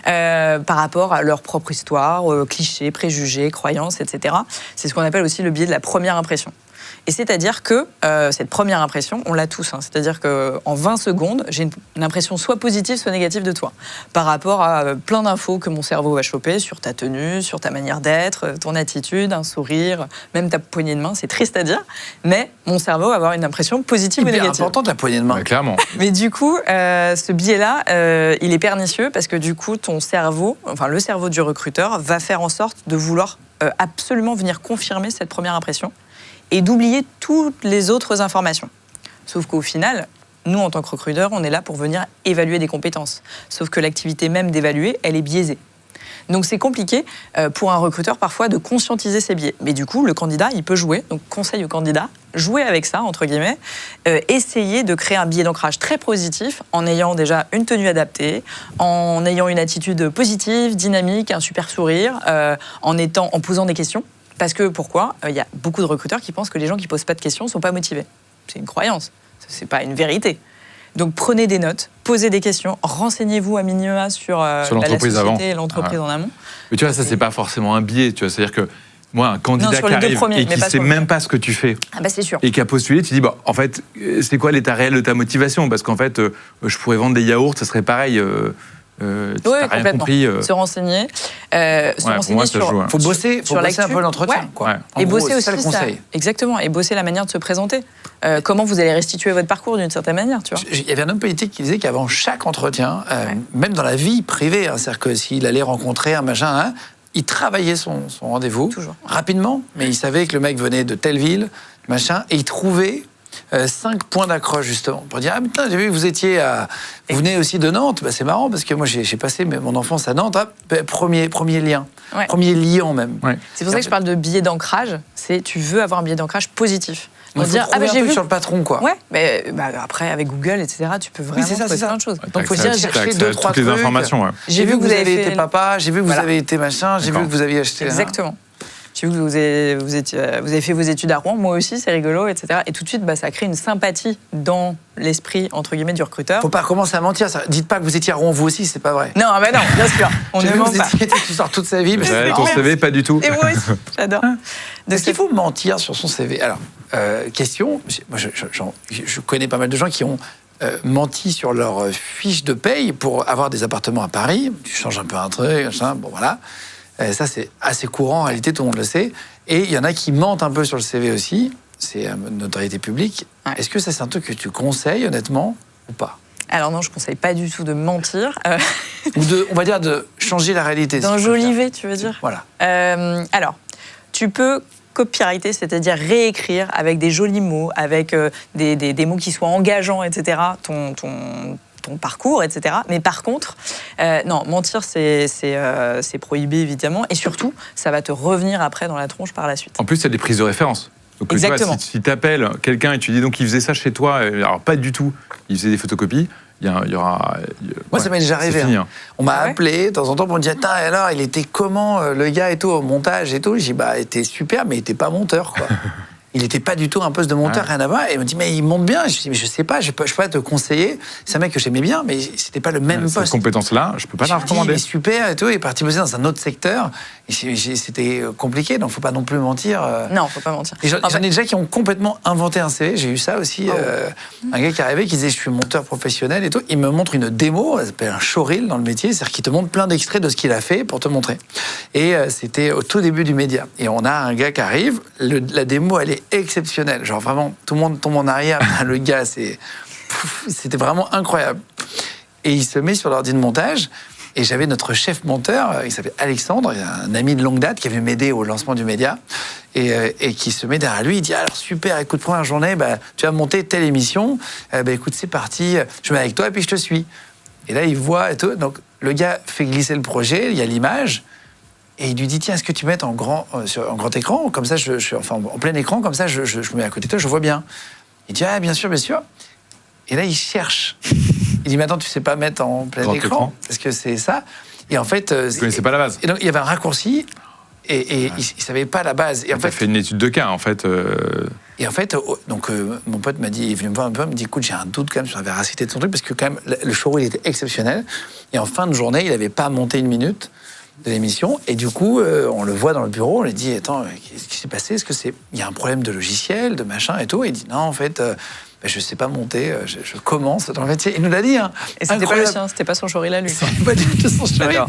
Par rapport à leur propre histoire, clichés, préjugés, croyances, etc. C'est ce qu'on appelle aussi le biais de la première impression. Et c'est-à-dire que cette première impression, on l'a tous. Hein. C'est-à-dire qu'en 20 secondes, j'ai une impression soit positive, soit négative de toi. Par rapport à plein d'infos que mon cerveau va choper sur ta tenue, sur ta manière d'être, ton attitude, un sourire, même ta poignée de main. C'est triste à dire, mais mon cerveau va avoir une impression positive ou C'est négative. important la poignée de main. Ouais, clairement. Mais du coup, ce biais-là, il est pernicieux parce que du coup, ton cerveau, enfin le cerveau du recruteur, va faire en sorte de vouloir absolument venir confirmer cette première impression et d'oublier toutes les autres informations. Sauf qu'au final, nous, en tant que recruteurs, on est là pour venir évaluer des compétences. Sauf que l'activité même d'évaluer, elle est biaisée. Donc c'est compliqué pour un recruteur parfois de conscientiser ses biais. Mais du coup, le candidat, il peut jouer, donc conseil au candidat, jouer avec ça, entre guillemets, essayer de créer un biais d'ancrage très positif en ayant déjà une tenue adaptée, en ayant une attitude positive, dynamique, un super sourire, en posant des questions. Parce que pourquoi? Il y a beaucoup de recruteurs qui pensent que les gens qui posent pas de questions sont pas motivés. C'est une croyance, c'est pas une vérité. Donc prenez des notes, posez des questions, renseignez-vous à minima sur l'entreprise la avant. société et l'entreprise en amont. Mais tu vois, ça, c'est pas forcément un biais. Tu vois, c'est-à-dire que moi, un candidat Non, sur qui les deux arrive premiers, et mais qui pas sait sur le même pas ce que tu fais Ah bah c'est sûr. et qui a postulé, tu dis, bah, en fait, c'est quoi l'état réel de ta motivation? Parce qu'en fait, je pourrais vendre des yaourts, ça serait pareil. Oui, t'as rien complètement. compris. Se renseigner, pour moi, ça joue, hein. Faut bosser sur un l'actu. peu l'entretien. Ouais. Quoi. Ouais. En et gros, bosser c'est aussi ça le conseil. Exactement, et bosser la manière de se présenter. Comment vous allez restituer votre parcours d'une certaine manière, tu vois. Il y avait un homme politique qui disait qu'avant chaque entretien, même dans la vie privée, hein, c'est-à-dire que s'il allait rencontrer un machin, hein, il travaillait son rendez-vous Toujours. rapidement, mais il savait que le mec venait de telle ville, machin, et il trouvait 5 points d'accroche justement pour dire ah putain j'ai vu que vous étiez vous venez aussi de Nantes, bah, c'est marrant parce que moi j'ai passé mon enfance à Nantes, premier lien, Ouais. premier liant même. Ouais. C'est pour ça que je parle de biais d'ancrage. C'est tu veux avoir un biais d'ancrage positif. Il faut dire trouver un j'ai truc vu. sur le patron quoi. Ouais, mais après avec Google etc. Tu peux vraiment c'est ça, trouver c'est ça. plein de choses. Ouais, Donc faut t'as dire accès- chercher t'as accès 2, à 3 toutes les trucs. informations. Ouais. J'ai vu que vous avez été fait- papa, j'ai vu que vous Voilà. avez été machin, j'ai vu D'accord. que vous aviez acheté. Exactement. J'ai vu que vous avez fait vos études à Rouen, moi aussi, c'est rigolo, etc. Et tout de suite, ça crée une sympathie dans l'esprit, entre guillemets, du recruteur. Faut pas commencer à mentir. Dites pas que vous étiez à Rouen vous aussi, c'est pas vrai. Non, mais non, bien sûr, on J'ai ne vu que ment vous pas. étiez tu sors toute sa vie. Mais c'est Ouais, marrant. ton CV, pas du tout. Et moi aussi, j'adore. Est-ce qu'il faut mentir sur son CV? Alors, question, moi je connais pas mal de gens qui ont menti sur leur fiche de paye pour avoir des appartements à Paris. Tu changes un peu un truc, machin, bon voilà. Ça, c'est assez courant, en réalité, tout le monde le sait. Et il y en a qui mentent un peu sur le CV aussi. C'est une notoriété publique. Ouais. Est-ce que ça, c'est un truc que tu conseilles, honnêtement, ou pas? Alors non, je ne conseille pas du tout de mentir. Ou on va dire, de changer la réalité. si tu préfères. D'enjoliver, tu veux dire? Voilà. Alors, tu peux copywriter, c'est-à-dire réécrire avec des jolis mots, avec des mots qui soient engageants, etc., ton parcours, etc. Mais par contre, non, mentir, c'est prohibé, évidemment. Et surtout, ça va te revenir après dans la tronche par la suite. En plus, il y a des prises de référence. Donc, tu vois, Exactement. si tu appelles quelqu'un et tu dis donc il faisait ça chez toi, alors pas du tout, il faisait des photocopies, il y aura. Moi, ça m'est déjà arrivé. C'est fini, hein. On m'a Ah ouais appelé de temps en temps pour me dire attends, et alors, il était comment le gars et tout au montage et tout? J'ai dit bah, il était super, mais il était pas monteur quoi. Il n'était pas du tout un poste de monteur, rien à voir. Et il me dit, mais il monte bien. Je dis, mais je sais pas, je peux pas te conseiller. C'est un mec que j'aimais bien, mais c'était pas le même Cette poste. compétence-là, je peux pas la recommander. Il est super et tout. Il est parti bosser dans un autre secteur. Et c'était compliqué, donc faut pas non plus mentir. Non, faut pas mentir. Et j'en ai déjà qui ont complètement inventé un CV. J'ai eu ça aussi. Un gars qui arrivait, qui disait, je suis monteur professionnel et tout. Il me montre une démo, ça s'appelle un showreel dans le métier, c'est-à-dire qu'il te montre plein d'extraits de ce qu'il a fait pour te montrer. Et c'était au tout début du média. Et on a un gars qui arrive, la démo, elle est exceptionnelle. Genre vraiment, tout le monde tombe en arrière. Le gars, c'était vraiment incroyable. Et il se met sur l'ordi de montage. Et j'avais notre chef monteur, il s'appelle Alexandre, un ami de longue date qui est venu m'aider au lancement du média. Et qui se met derrière lui, il dit, alors super, écoute, première journée, tu vas monter telle émission. Écoute, c'est parti, je me mets avec toi et puis je te suis. Et là, il voit et tout. Donc le gars fait glisser le projet, il y a l'image. Et il lui dit, tiens, est-ce que tu mets en grand écran, comme ça, enfin en plein écran, comme ça, je me mets à côté de toi, je vois bien. Il dit, ah, bien sûr, bien sûr. Et là, il cherche. Il dit, mais attends, tu sais pas mettre en plein écran parce que c'est ça. Et en fait, vous connaissez pas la base. Et donc, il y avait un raccourci et il savait pas la base. Et en fait, fait une étude de cas, en fait. Et en fait, donc mon pote m'a dit, il est venu me voir un peu, il me dit, écoute, j'ai un doute quand même sur la véracité de son truc parce que quand même, le showreel était exceptionnel. Et en fin de journée, il n'avait pas monté une minute de l'émission. Et du coup, on le voit dans le bureau, on lui dit, attends, qu'est-ce qui s'est passé? Est-ce que il y a un problème de logiciel, de machin et tout? Et il dit, non, en fait, je sais pas monter, je commence dans le métier. Il nous l'a dit. Hein. Et c'était pas le sien, c'était pas son showreel à lui. C'était pas du tout son showreel.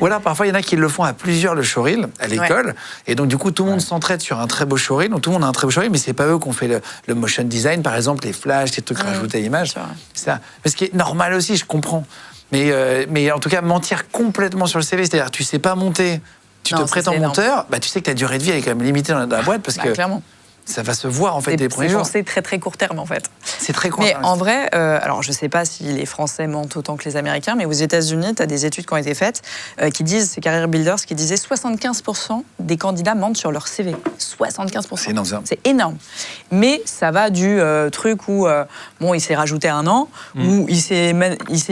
Ou alors, parfois, il y en a qui le font à plusieurs, le showreel, à l'école. Ouais. Et donc, du coup, tout le monde s'entraide sur un très beau showreel. Donc, tout le monde a un très beau showreel, mais c'est pas eux qui ont fait le motion design, par exemple, les flashs, les trucs rajoutés à l'image. C'est ça. Mais ce qui est normal aussi, je comprends. Mais en tout cas, mentir complètement sur le CV, c'est-à-dire tu sais pas monter, tu te prétends monteur, tu sais que ta durée de vie elle est quand même limitée dans la boîte parce que clairement. Ça va se voir en fait des premiers jours. C'est très très court terme en fait. C'est très court terme. Mais en vrai, alors je sais pas si les Français mentent autant que les Américains, mais aux États-Unis, tu as des études qui ont été faites qui disent, c'est Career Builders qui disaient 75% des candidats mentent sur leur CV. 75%. C'est énorme. C'est énorme. Mais ça va du truc où bon, il s'est rajouté un an, où il s'est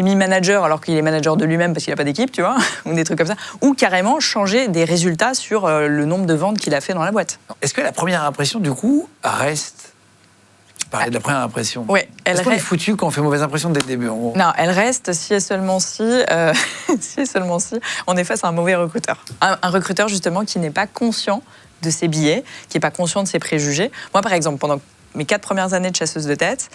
mis manager alors qu'il est manager de lui-même parce qu'il n'a pas d'équipe, tu vois, ou des trucs comme ça, ou carrément changer des résultats sur le nombre de ventes qu'il a fait dans la boîte. Est-ce que la première impression du coup reste. Parler de la première impression. Oui, est-ce qu'on est foutu quand on fait mauvaise impression dès le début en gros? Non, elle reste si et seulement si, on est face à un mauvais recruteur. Un recruteur justement qui n'est pas conscient de ses biais, qui n'est pas conscient de ses préjugés. Moi, par exemple, pendant mes 4 premières années de chasseuse de tête,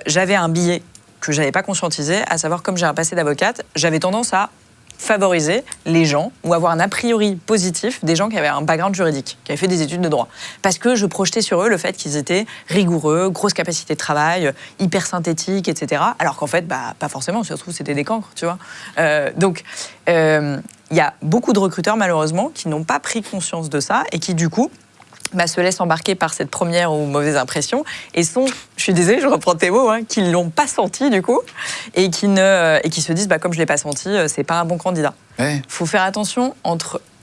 j'avais un biais que je n'avais pas conscientisé, à savoir, comme j'ai un passé d'avocate, j'avais tendance à favoriser les gens ou avoir un a priori positif des gens qui avaient un background juridique, qui avaient fait des études de droit. Parce que je projetais sur eux le fait qu'ils étaient rigoureux, grosse capacité de travail, hyper synthétiques, etc. Alors qu'en fait, pas forcément, surtout c'était des cancres, tu vois. Donc, il y a beaucoup de recruteurs, malheureusement, qui n'ont pas pris conscience de ça et qui, du coup, se laissent embarquer par cette première ou mauvaise impression et sont, je suis désolée, je reprends tes mots, qui ne l'ont pas senti du coup et qui se disent, comme je ne l'ai pas senti, c'est pas un bon candidat. Il faut faire attention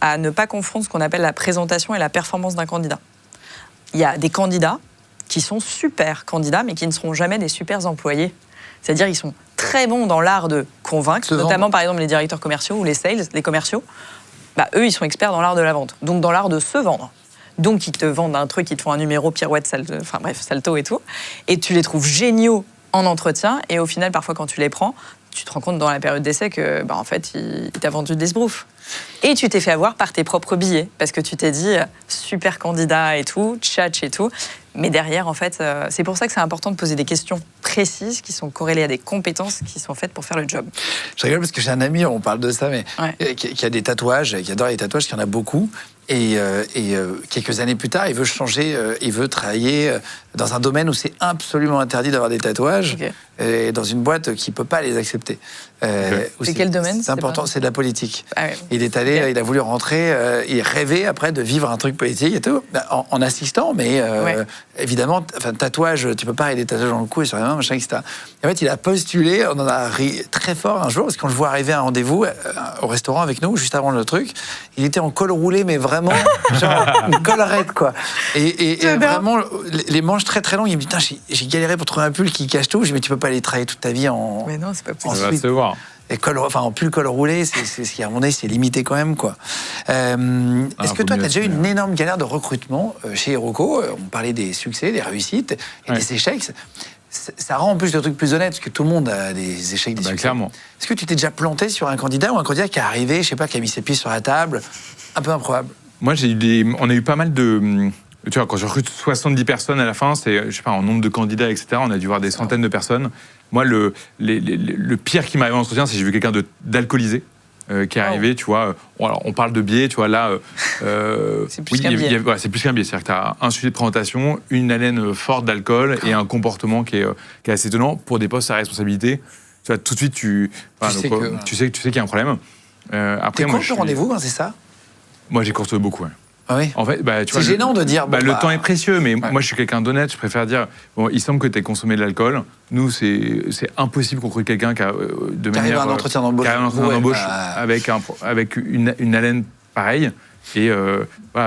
à ne pas confondre ce qu'on appelle la présentation et la performance d'un candidat. Il y a des candidats qui sont super candidats mais qui ne seront jamais des super employés. C'est-à-dire ils sont très bons dans l'art de convaincre, notamment par exemple les directeurs commerciaux ou les sales, les commerciaux. Eux, ils sont experts dans l'art de la vente, donc dans l'art de se vendre. Donc, ils te vendent un truc, ils te font un numéro, pirouette, salto et tout. Et tu les trouves géniaux en entretien. Et au final, parfois, quand tu les prends, tu te rends compte dans la période d'essai que, en fait, il t'a vendu de l'esbrouf. Et tu t'es fait avoir par tes propres billets. Parce que tu t'es dit, super candidat et tout, tchatch et tout. Mais derrière, en fait, c'est pour ça que c'est important de poser des questions précises qui sont corrélées à des compétences qui sont faites pour faire le job. Je rigole parce que j'ai un ami, on parle de ça, mais qui a des tatouages, qui adore les tatouages, qui en a beaucoup. Et quelques années plus tard, il veut changer, il veut travailler dans un domaine où c'est absolument interdit d'avoir des tatouages, et dans une boîte qui ne peut pas les accepter. C'est quel domaine? C'est important, c'est de la politique. Ah ouais. Il est allé, il a voulu rentrer, il rêvait après de vivre un truc politique et tout, en assistant, mais évidemment, tatouage, tu peux pas avoir des tatouages dans le cou et sur les mains, machin, etc. Et en fait, il a postulé, on en a ri très fort un jour, parce qu'on le voit arriver à un rendez-vous au restaurant avec nous, juste avant le truc, il était en col roulé, mais vraiment, genre, une collerette, quoi. Et vraiment, les manches très très longues, il me dit, putain, j'ai galéré pour trouver un pull qui cache tout. Je dis, mais tu peux pas aller travailler toute ta vie en. Mais non, c'est pas possible. On va se voir. en pull col roulé, c'est ce qui à mon avis, c'est limité quand même, quoi. Est-ce que toi, tu as déjà eu une énorme galère de recrutement chez Iroko? On parlait des succès, des réussites et des échecs. Ça rend en plus le truc plus honnête, parce que tout le monde a des échecs, des succès. Clairement. Est-ce que tu t'es déjà planté sur un candidat ou un candidat qui est arrivé, je sais pas, qui a mis ses pieds sur la table, un peu improbable? Moi, on a eu pas mal de... Tu vois, quand je recrute 70 personnes à la fin, c'est, je sais pas, en nombre de candidats, etc., on a dû voir des centaines de personnes. Moi, le pire qui m'est arrivé en entretien, c'est que j'ai vu quelqu'un d'alcoolisé qui est arrivé, tu vois. Alors, on parle de biais, tu vois, là... c'est plus qu'un biais. C'est plus qu'un biais. C'est-à-dire que tu as un sujet de présentation, une haleine forte d'alcool et un comportement qui est assez étonnant pour des postes à responsabilité. Tu vois, tout de suite, tu sais qu'il y a un problème. Après, moi, le rendez-vous, hein, c'est ça? Moi, j'écourte beaucoup, ouais. Ah oui. En fait, tu vois, c'est gênant de dire... le temps est précieux, mais moi, je suis quelqu'un d'honnête. Je préfère dire, il semble que tu aies consommé de l'alcool. Nous, c'est impossible qu'on recrute quelqu'un qui a, arrive à un entretien d'embauche, avec une haleine pareille. Et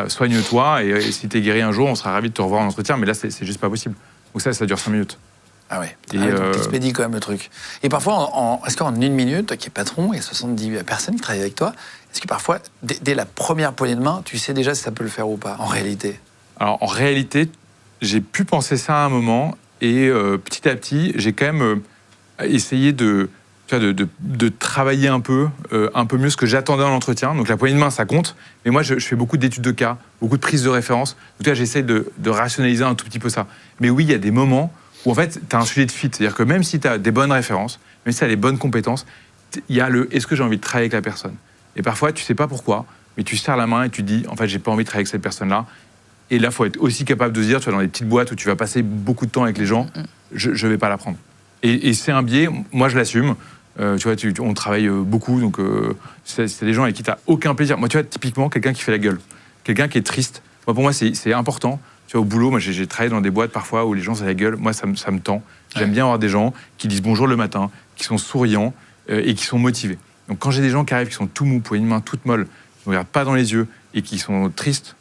soigne-toi. Et si tu es guéri un jour, on sera ravis de te revoir en entretien. Mais là, c'est juste pas possible. Donc ça dure 5 minutes. Ah ouais, donc t'expédies quand même le truc. Et parfois, est-ce qu'en 1 minute, toi qui es patron, il y a 70 personnes qui travaillent avec toi, est-ce que parfois, dès la première poignée de main, tu sais déjà si ça peut le faire ou pas, en réalité? Alors, en réalité, j'ai pu penser ça à un moment, et petit à petit, j'ai quand même essayé de travailler un peu mieux ce que j'attendais dans l'entretien. Donc la poignée de main, ça compte, mais moi, je fais beaucoup d'études de cas, beaucoup de prises de référence. Donc là, j'essaie de rationaliser un tout petit peu ça. Mais oui, il y a des moments où en fait, tu as un sujet de fit. C'est-à-dire que même si tu as des bonnes références, même si tu as les bonnes compétences, il y a est-ce que j'ai envie de travailler avec la personne? Et parfois, tu sais pas pourquoi, mais tu serres la main et tu dis, en fait, j'ai pas envie de travailler avec cette personne-là. Et là, il faut être aussi capable de se dire, tu vois, dans les petites boîtes où tu vas passer beaucoup de temps avec les gens, je vais pas la prendre. Et c'est un biais, moi, je l'assume. Tu vois, on travaille beaucoup, donc c'est des gens avec qui tu n'as aucun plaisir. Moi, tu vois, typiquement, quelqu'un qui fait la gueule, quelqu'un qui est triste. Moi, pour moi, c'est important. Tu vois, au boulot, moi, j'ai travaillé dans des boîtes parfois où les gens font la gueule. Moi, ça me tend. J'aime bien avoir des gens qui disent bonjour le matin, qui sont souriants et qui sont motivés. Donc, quand j'ai des gens qui arrivent, qui sont tout mous, poignée de main toute molle, qui ne regardent pas dans les yeux et qui sont tristes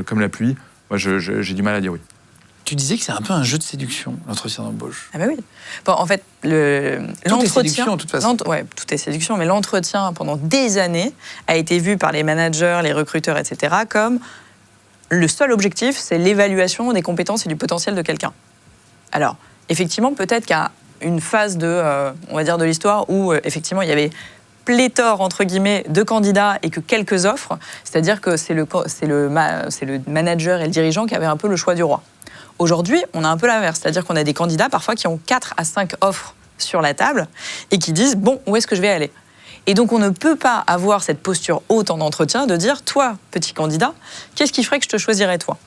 comme la pluie, moi, j'ai du mal à dire oui. Tu disais que c'est un peu un jeu de séduction, l'entretien d'embauche. Ah bah oui. Bon, en fait, l'entretien... Tout est séduction, de toute façon. Ouais, tout est séduction, mais l'entretien, pendant des années, a été vu par les managers, les recruteurs, etc., comme le seul objectif, c'est l'évaluation des compétences et du potentiel de quelqu'un. Alors, effectivement, peut-être qu'il y a une phase on va dire, de l'histoire où, effectivement, il y avait pléthore, entre guillemets, de candidats et que quelques offres, c'est-à-dire que c'est le manager et le dirigeant qui avaient un peu le choix du roi. Aujourd'hui, on a un peu l'inverse, c'est-à-dire qu'on a des candidats parfois qui ont 4 à 5 offres sur la table et qui disent « bon, où est-ce que je vais aller ?» Et donc, on ne peut pas avoir cette posture haute en entretien de dire « toi, petit candidat, qu'est-ce qui ferait que je te choisirais toi ?»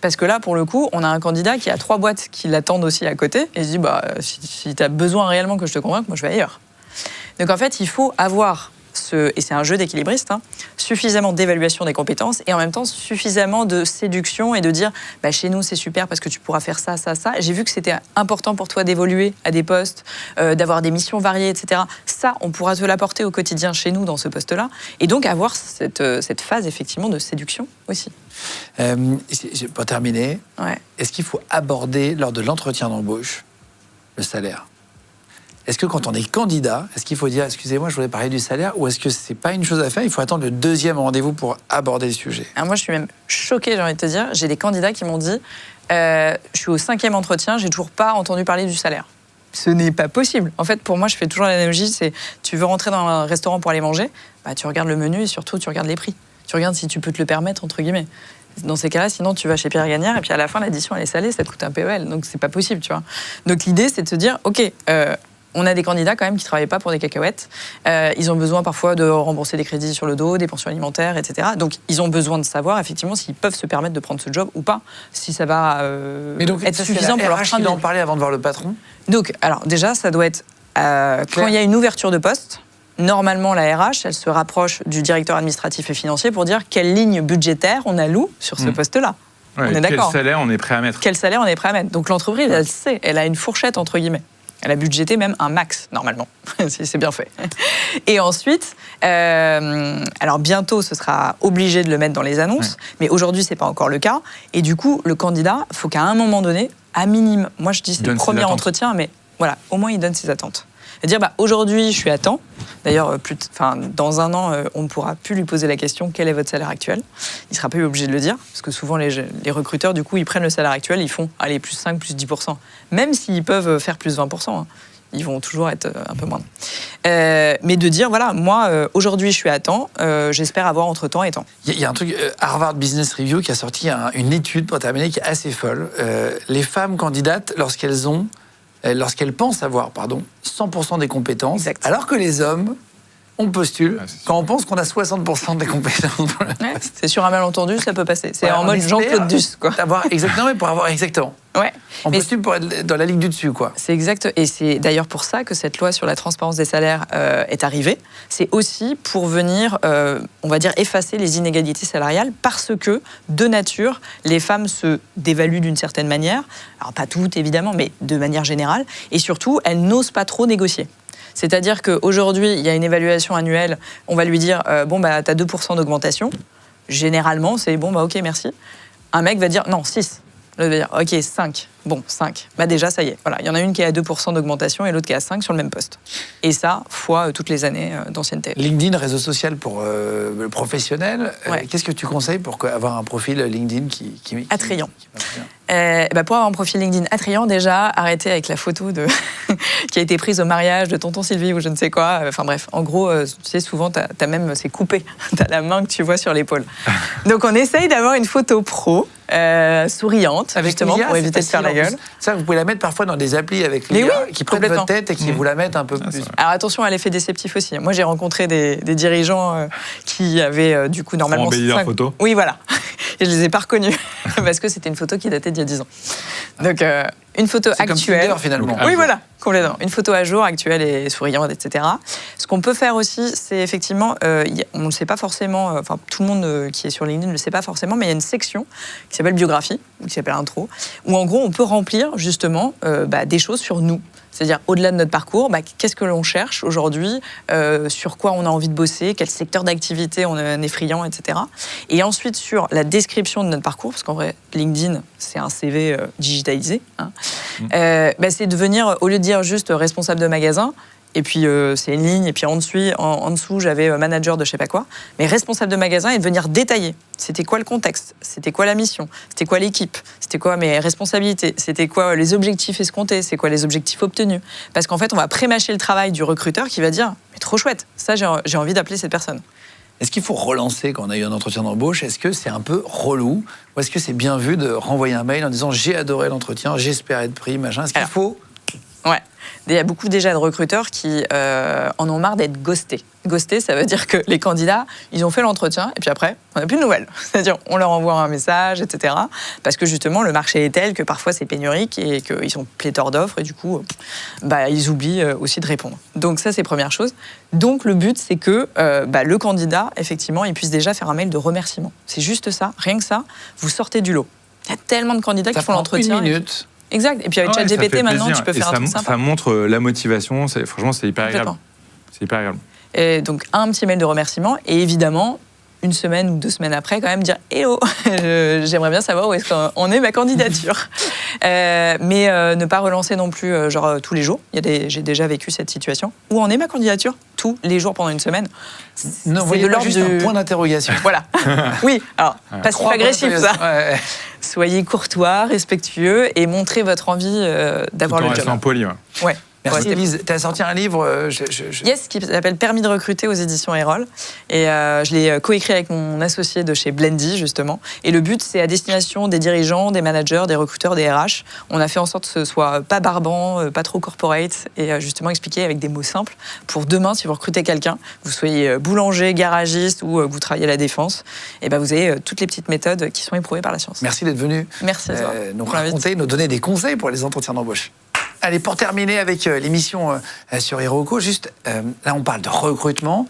Parce que là, pour le coup, on a un candidat qui a 3 boîtes qui l'attendent aussi à côté et il se dit bah, « si tu as besoin réellement que je te convainque, moi je vais ailleurs. » Donc en fait, il faut avoir, et c'est un jeu d'équilibriste, suffisamment d'évaluation des compétences et en même temps suffisamment de séduction et de dire bah, chez nous c'est super parce que tu pourras faire ça, ça, ça. J'ai vu que c'était important pour toi d'évoluer à des postes, d'avoir des missions variées, etc. Ça, on pourra te l'apporter au quotidien chez nous dans ce poste-là. Et donc avoir cette phase effectivement de séduction aussi. Pour terminer, est-ce qu'il faut aborder lors de l'entretien d'embauche le salaire ? Est-ce que quand on est candidat, est-ce qu'il faut dire « excusez-moi, je voulais parler du salaire » ou est-ce que c'est pas une chose à faire, il faut attendre le 2e rendez-vous pour aborder le sujet? Alors moi, je suis même choquée, j'ai envie de te dire. J'ai des candidats qui m'ont dit je suis au 5e entretien, j'ai toujours pas entendu parler du salaire. Ce n'est pas possible. En fait, pour moi, je fais toujours l'analogie, c'est tu veux rentrer dans un restaurant pour aller manger, bah, tu regardes le menu et surtout, tu regardes les prix. Tu regardes si tu peux te le permettre, entre guillemets. Dans ces cas-là, sinon, tu vas chez Pierre Gagnère et puis à la fin, l'addition, elle est salée, ça te coûte un PEL. Donc, c'est pas possible, tu vois. Donc, l'idée, c'est de se dire, OK, on a des candidats quand même qui ne travaillent pas pour des cacahuètes. Ils ont besoin parfois de rembourser des crédits sur le dos, des pensions alimentaires, etc. Donc, ils ont besoin de savoir effectivement s'ils peuvent se permettre de prendre ce job ou pas, si ça va Mais donc, être suffisant pour leur train de vie. en parler avant de voir le patron? Donc, alors déjà, ça doit être quand il y a une ouverture de poste. Normalement, la RH, elle se rapproche du directeur administratif et financier pour dire quelle ligne budgétaire on alloue sur ce poste-là. Ouais, on est d'accord. Quel salaire on est prêt à mettre? Quel salaire on est prêt à mettre. Donc, l'entreprise, elle sait, elle a une fourchette entre guillemets. Elle a budgété même un max, normalement. C'est bien fait. Et ensuite, alors bientôt, ce sera obligé de le mettre dans les annonces, mais aujourd'hui, ce n'est pas encore le cas. Et du coup, le candidat, il faut qu'à un moment donné, à minimum, moi je dis c'est le premier entretien, mais voilà, au moins il donne ses attentes. Et dire, aujourd'hui, je suis à temps. D'ailleurs, dans un an, on ne pourra plus lui poser la question, quel est votre salaire actuel ? Il ne sera plus obligé de le dire, parce que souvent, les recruteurs, du coup, ils prennent le salaire actuel, ils font, allez, plus 5, plus 10%. Même s'ils peuvent faire plus 20%. Hein. Ils vont toujours être un peu moindres. Mais de dire, voilà, moi, aujourd'hui, je suis à temps, j'espère avoir entre temps et temps. Il y a un truc, Harvard Business Review qui a sorti une étude, pour terminer, qui est assez folle. Les femmes candidates, lorsqu'elles pensent avoir 100% des compétences, exact. Alors que les hommes, on postule quand on pense qu'on a 60% des compétences. Ouais, c'est sur un malentendu, ça peut passer. C'est en mode Jean-Claude Duss, quoi. Exactement. Ouais. On postule pour être dans la ligue du dessus, quoi. C'est exact. Et c'est d'ailleurs pour ça que cette loi sur la transparence des salaires est arrivée. C'est aussi pour venir, on va dire, effacer les inégalités salariales parce que, de nature, les femmes se dévaluent d'une certaine manière. Alors, pas toutes, évidemment, mais de manière générale. Et surtout, elles n'osent pas trop négocier. C'est-à-dire qu'aujourd'hui, il y a une évaluation annuelle, on va lui dire, t'as 2% d'augmentation. Généralement, c'est ok, merci. Un mec va dire, non, 6. L'autre va dire, ok, 5. Bon, 5. Déjà, ça y est. Voilà. Il y en a une qui est à 2% d'augmentation et l'autre qui est à 5 sur le même poste. Et ça, fois toutes les années d'ancienneté. LinkedIn, réseau social pour le professionnel. Ouais. Qu'est-ce que tu conseilles pour avoir un profil LinkedIn qui attrayant. Qui pour avoir un profil LinkedIn attrayant, déjà, arrêtez avec la photo qui a été prise au mariage de tonton Sylvie ou je ne sais quoi. Enfin bref, en gros, tu sais, souvent, t'as même, c'est coupé. T'as la main que tu vois sur l'épaule. Donc on essaye d'avoir une photo pro, souriante, avec justement, pour éviter de faire la gueule. Ça, vous pouvez la mettre parfois dans des applis avec l'IA qui prennent votre tête et qui vous la mettent un peu plus. Alors attention à l'effet déceptif aussi. Moi, j'ai rencontré des dirigeants qui avaient du coup normalement... Pour embellir la photo. Oui, voilà. Et je les ai pas reconnus parce que c'était une photo qui datait d'il y a 10 ans. Donc une photo c'est actuelle. Comme Tinder, finalement. Oui, voilà, complètement. Une photo à jour, actuelle et souriante, etc. Ce qu'on peut faire aussi, c'est effectivement, on ne le sait pas forcément, tout le monde qui est sur LinkedIn ne le sait pas forcément, mais il y a une section qui s'appelle biographie, ou qui s'appelle intro, où en gros on peut remplir justement des choses sur nous. C'est-à-dire, au-delà de notre parcours, qu'est-ce que l'on cherche aujourd'hui, sur quoi on a envie de bosser, quel secteur d'activité on est friand, etc. Et ensuite, sur la description de notre parcours, parce qu'en vrai, LinkedIn, c'est un CV digitalisé, hein, c'est de venir, au lieu de dire juste responsable de magasin, et puis c'est une ligne, et puis en dessous j'avais manager de je sais pas quoi, mais responsable de magasin et de venir détailler. C'était quoi le contexte ? C'était quoi la mission ? C'était quoi l'équipe ? C'était quoi mes responsabilités ? C'était quoi les objectifs escomptés ? C'est quoi les objectifs obtenus ? Parce qu'en fait, on va prémâcher le travail du recruteur qui va dire « mais trop chouette, ça j'ai envie d'appeler cette personne ». Est-ce qu'il faut relancer quand on a eu un entretien d'embauche ? Est-ce que c'est un peu relou ? Ou est-ce que c'est bien vu de renvoyer un mail en disant « j'ai adoré l'entretien, j'espère être pris, machin ». Est-ce qu'il faut... Ouais. Il y a beaucoup déjà de recruteurs qui en ont marre d'être ghostés. Ghostés, ça veut dire que les candidats, ils ont fait l'entretien et puis après, on n'a plus de nouvelles. C'est-à-dire, on leur envoie un message, etc. Parce que justement, le marché est tel que parfois c'est pénurique et qu'ils sont pléthore d'offres et du coup, ils oublient aussi de répondre. Donc ça, c'est première chose. Donc le but, c'est que le candidat, effectivement, il puisse déjà faire un mail de remerciement. C'est juste ça, rien que ça, vous sortez du lot. Il y a tellement de candidats qui font l'entretien. Une minute. Exact. Et puis avec ChatGPT, maintenant, tu peux faire un truc sympa. Ça montre la motivation. Franchement, c'est hyper agréable. C'est hyper agréable. Et donc, un petit mail de remerciement. Et évidemment, une semaine ou 2 semaines après, quand même dire « Eh oh, j'aimerais bien savoir où est-ce qu'on est ma candidature ». Mais ne pas relancer non plus tous les jours. J'ai déjà vécu cette situation. Où en est ma candidature ? Tous les jours pendant une semaine. Non, voyez pas juste un point d'interrogation. Voilà. Oui, alors, passif-agressif, ça. Ouais. Soyez courtois, respectueux et montrez votre envie d'avoir le job. Tout en poli, ouais. Merci Élise. Tu as sorti un livre Yes, qui s'appelle Permis de recruter aux éditions Erol. Et je l'ai coécrit avec mon associé de chez Blendy, justement. Et le but, c'est à destination des dirigeants, des managers, des recruteurs, des RH. On a fait en sorte que ce soit pas barbant, pas trop corporate, et justement expliqué avec des mots simples pour demain, si vous recrutez quelqu'un, que vous soyez boulanger, garagiste ou que vous travaillez à la défense, et vous avez toutes les petites méthodes qui sont éprouvées par la science. Merci d'être venu. Merci à toi. Nous raconter, nous donner des conseils pour les entretiens d'embauche. Allez, pour terminer avec l'émission sur Iroko, juste, là on parle de recrutement.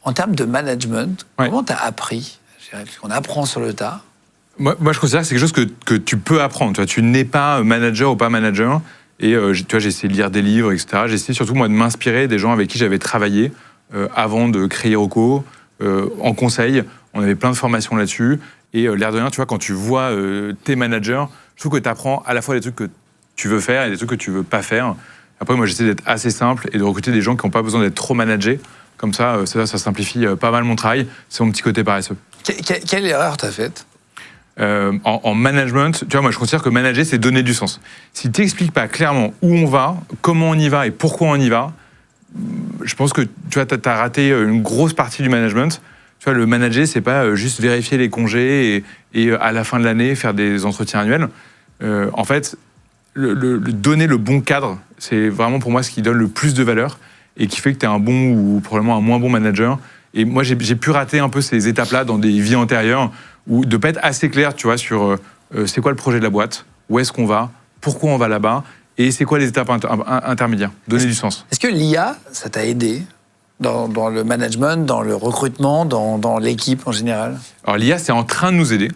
En termes de management, comment tu as appris ? Parce qu'on apprend sur le tas. Moi, je considère que c'est quelque chose que tu peux apprendre. Tu n'es pas manager ou pas manager. Et j'ai essayé de lire des livres, etc. J'ai essayé surtout, moi, de m'inspirer des gens avec qui j'avais travaillé avant de créer Iroko, en conseil. On avait plein de formations là-dessus. Et l'air de rien, tu vois, quand tu vois tes managers, je trouve que tu apprends à la fois des trucs que tu veux faire et des trucs que tu veux pas faire. Après, moi, j'essaie d'être assez simple et de recruter des gens qui n'ont pas besoin d'être trop managés. Comme ça, ça simplifie pas mal mon travail. C'est mon petit côté paresseux. Quelle erreur t'as faite? En management, tu vois, moi, je considère que manager, c'est donner du sens. Si tu n'expliques pas clairement où on va, comment on y va et pourquoi on y va, je pense que tu as raté une grosse partie du management. Tu vois, le manager, c'est pas juste vérifier les congés et à la fin de l'année faire des entretiens annuels. En fait, le donner le bon cadre, c'est vraiment pour moi ce qui donne le plus de valeur et qui fait que tu es un bon ou probablement un moins bon manager. Et moi, j'ai pu rater un peu ces étapes-là dans des vies antérieures ou de pas être assez clair, tu vois, sur c'est quoi le projet de la boîte, où est-ce qu'on va, pourquoi on va là-bas et c'est quoi les étapes intermédiaires. Donner du sens. Est-ce que l'IA, ça t'a aidé dans le management, dans le recrutement, dans l'équipe en général? Alors l'IA, c'est en train de nous aider.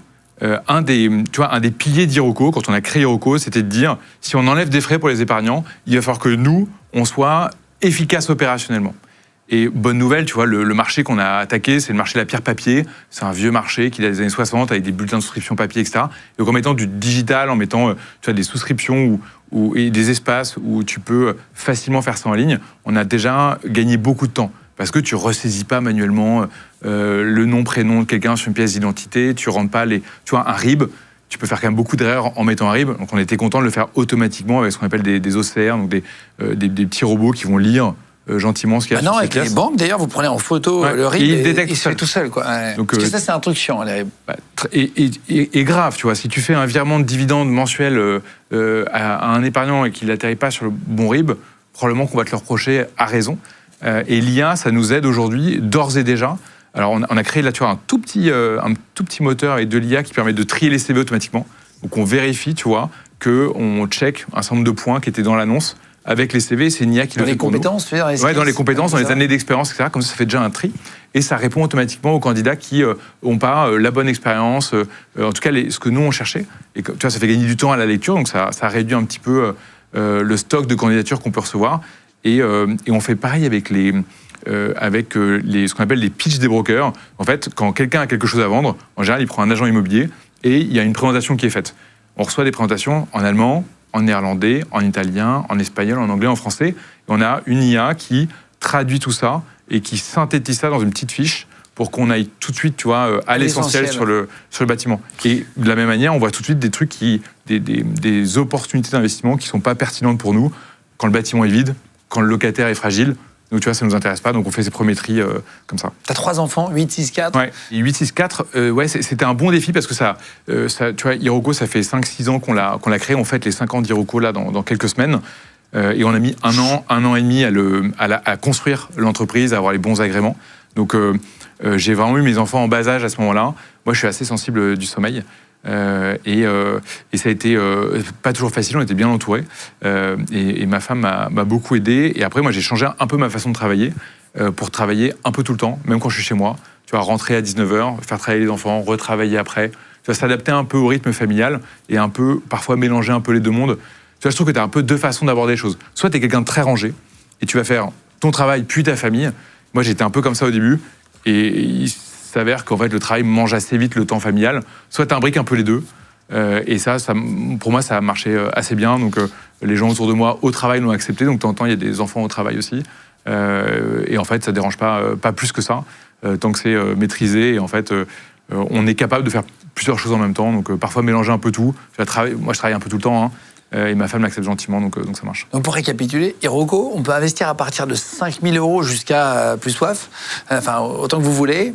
Un des piliers d'Iroko, quand on a créé Iroko, c'était de dire, si on enlève des frais pour les épargnants, il va falloir que nous, on soit efficace opérationnellement. Et bonne nouvelle, tu vois, le marché qu'on a attaqué, c'est le marché de la pierre papier. C'est un vieux marché qui date des années 60 avec des bulletins de souscription papier, etc. Et donc en mettant du digital, en mettant tu vois, des souscriptions et des espaces où tu peux facilement faire ça en ligne, on a déjà gagné beaucoup de temps. Parce que tu ne ressaisis pas manuellement le nom, prénom de quelqu'un sur une pièce d'identité, tu ne rentres pas tu vois, un RIB, tu peux faire quand même beaucoup d'erreurs en mettant un RIB. Donc on était content de le faire automatiquement avec ce qu'on appelle des OCR, donc des petits robots qui vont lire gentiment ce qu'il y a sur ces avec les banques, d'ailleurs, vous prenez en photo le RIB et il se fait tout seul. Quoi. Ouais. Donc, parce que ça, c'est un truc chiant, les RIB. Et grave, tu vois, si tu fais un virement de dividende mensuel à un épargnant et qu'il n'atterrit pas sur le bon RIB, probablement qu'on va te le reprocher à raison. Et l'IA, ça nous aide aujourd'hui, d'ores et déjà. Alors, on a créé là, tu vois, un tout petit moteur et de l'IA qui permet de trier les CV automatiquement. Donc, on vérifie, tu vois, qu'on check un certain nombre de points qui étaient dans l'annonce avec les CV. C'est une IA qui le fait pour nous. Dans les compétences, tu veux dire? Oui, dans les compétences, dans les années d'expérience, etc. Comme ça fait déjà un tri. Et ça répond automatiquement aux candidats qui n'ont pas la bonne expérience, en tout cas ce que nous, on cherchait. Et tu vois, ça fait gagner du temps à la lecture, donc ça réduit un petit peu le stock de candidatures qu'on peut recevoir. Et on fait pareil avec ce qu'on appelle les pitchs des brokers. En fait, quand quelqu'un a quelque chose à vendre, en général, il prend un agent immobilier et il y a une présentation qui est faite. On reçoit des présentations en allemand, en néerlandais, en italien, en espagnol, en anglais, en français. Et on a une IA qui traduit tout ça et qui synthétise ça dans une petite fiche pour qu'on aille tout de suite, tu vois, à l'essentiel sur le bâtiment. Et de la même manière, on voit tout de suite des trucs des opportunités d'investissement qui ne sont pas pertinentes pour nous quand le bâtiment est vide, quand le locataire est fragile. Donc, tu vois, ça ne nous intéresse pas. Donc, on fait ces premiers tris comme ça. Tu as 3 enfants, 8, 6, 4 Ouais, 8, 6, 4, ouais, c'était un bon défi parce que ça tu vois, Iroko, ça fait 5-6 ans qu'on l'a créé. On fête les 5 ans d'Iroko là dans quelques semaines. Et on a mis un an et demi à construire l'entreprise, à avoir les bons agréments. Donc, j'ai vraiment eu mes enfants en bas âge à ce moment-là. Moi, je suis assez sensible du sommeil. Et ça a été pas toujours facile, on était bien entourés. Et ma femme m'a beaucoup aidé. Et après, moi, j'ai changé un peu ma façon de travailler pour travailler un peu tout le temps, même quand je suis chez moi. Tu vois, rentrer à 19h, faire travailler les enfants, retravailler après. Tu vois, s'adapter un peu au rythme familial et un peu, parfois, mélanger un peu les deux mondes. Tu vois, je trouve que tu as un peu deux façons d'aborder les choses. Soit tu es quelqu'un de très rangé et tu vas faire ton travail puis ta famille. Moi, j'étais un peu comme ça au début. Et il s'avère qu'en fait, le travail mange assez vite le temps familial. Soit tu imbriques un peu les deux. Et ça, pour moi, ça a marché assez bien. Donc, les gens autour de moi au travail l'ont accepté. Donc, de temps en temps, il y a des enfants au travail aussi. Et en fait, ça ne dérange pas plus que ça, tant que c'est maîtrisé. Et en fait, on est capable de faire plusieurs choses en même temps. Donc, parfois, mélanger un peu tout. Moi, je travaille un peu tout le temps. Hein. Et ma femme l'accepte gentiment, donc ça marche. Donc pour récapituler, Iroko, on peut investir à partir de 5 000 € jusqu'à plus soif, enfin autant que vous voulez.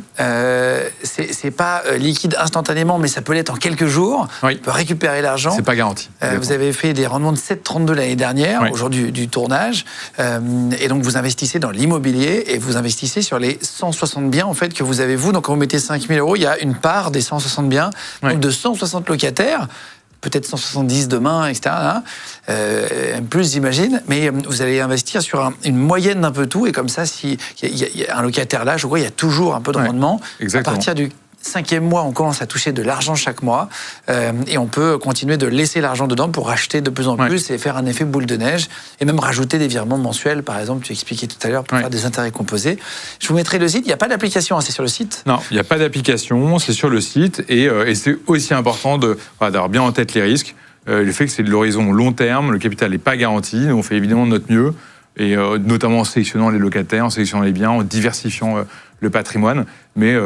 C'est pas liquide instantanément, mais ça peut l'être en quelques jours. Oui. On peut récupérer l'argent. C'est pas garanti. Vous avez fait des rendements de 7,32 l'année dernière, oui. au jour du tournage. Et donc vous investissez dans l'immobilier et vous investissez sur les 160 biens en fait, que vous avez vous. Donc quand vous mettez 5 000 €, il y a une part des 160 biens, oui. donc de 160 locataires. Peut-être 170 demain, etc. Plus, j'imagine. Mais vous allez investir sur une moyenne d'un peu tout. Et comme ça, s'il y a un locataire là, je crois, il y a toujours un peu de rendement. Exactement. À partir du 5e mois, on commence à toucher de l'argent chaque mois. Et on peut continuer de laisser l'argent dedans pour racheter de plus en plus et faire un effet boule de neige. Et même rajouter des virements mensuels, par exemple, tu expliquais tout à l'heure, pour faire des intérêts composés. Je vous mettrai le site. Il n'y a pas d'application, hein, c'est sur le site? Non, il n'y a pas d'application, c'est sur le site. Et c'est aussi important d'avoir bien en tête les risques. le fait que c'est de l'horizon long terme, le capital n'est pas garanti, nous on fait évidemment de notre mieux, et notamment en sélectionnant les locataires, en sélectionnant les biens, en diversifiant le patrimoine, mais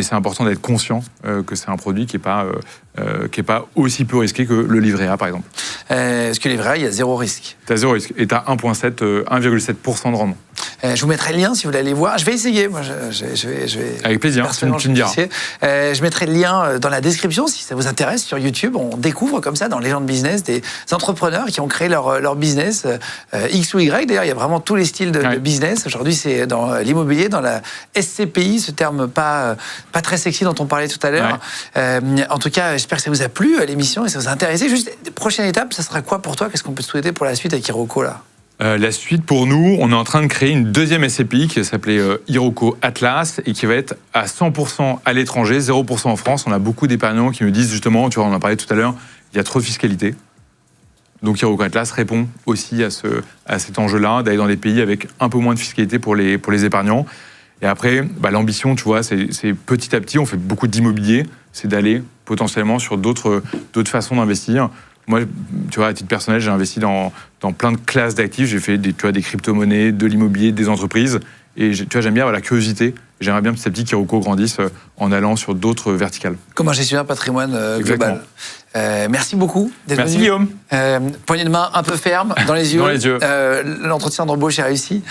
c'est important d'être conscient que c'est un produit qui n'est pas aussi peu risqué que le livret A, par exemple. Parce que le livret A, il y a zéro risque. Tu as zéro risque, et tu as 1,7% de rendement. Je vous mettrai le lien si vous voulez aller voir. Je vais essayer. Moi, je vais avec plaisir, tu me diras. Je mettrai le lien dans la description si ça vous intéresse sur YouTube. On découvre comme ça dans Légende Business des entrepreneurs qui ont créé leur business X ou Y. D'ailleurs, il y a vraiment tous les styles de business. Aujourd'hui, c'est dans l'immobilier, dans la SCPI, ce terme pas très sexy dont on parlait tout à l'heure. En tout cas, j'espère que ça vous a plu, l'émission, et ça vous a intéressé. Juste, prochaine étape, ça sera quoi pour toi? Qu'est-ce qu'on peut souhaiter pour la suite avec Iroko, là? La suite, pour nous, on est en train de créer une deuxième SCPI qui s'appelait Iroko Atlas et qui va être à 100% à l'étranger, 0% en France. On a beaucoup d'épargnants qui me disent justement, tu vois, on en parlait tout à l'heure, il y a trop de fiscalité. Donc Iroko Atlas répond aussi à cet enjeu-là, d'aller dans des pays avec un peu moins de fiscalité pour les épargnants. Et après, l'ambition, tu vois, c'est petit à petit, on fait beaucoup d'immobilier, c'est d'aller potentiellement sur d'autres façons d'investir. Moi, tu vois, à titre personnel, j'ai investi dans plein de classes d'actifs. J'ai fait des crypto-monnaies, de l'immobilier, des entreprises. Et tu vois, j'aime bien la curiosité. J'aimerais bien petit à petit qu'Iroko grandisse en allant sur d'autres verticales. Comme un gestionnaire patrimoine global. Merci beaucoup d'être venu. Merci Guillaume. Poignée de main un peu ferme, dans les yeux. Dans les yeux. L'entretien d'embauche est réussi.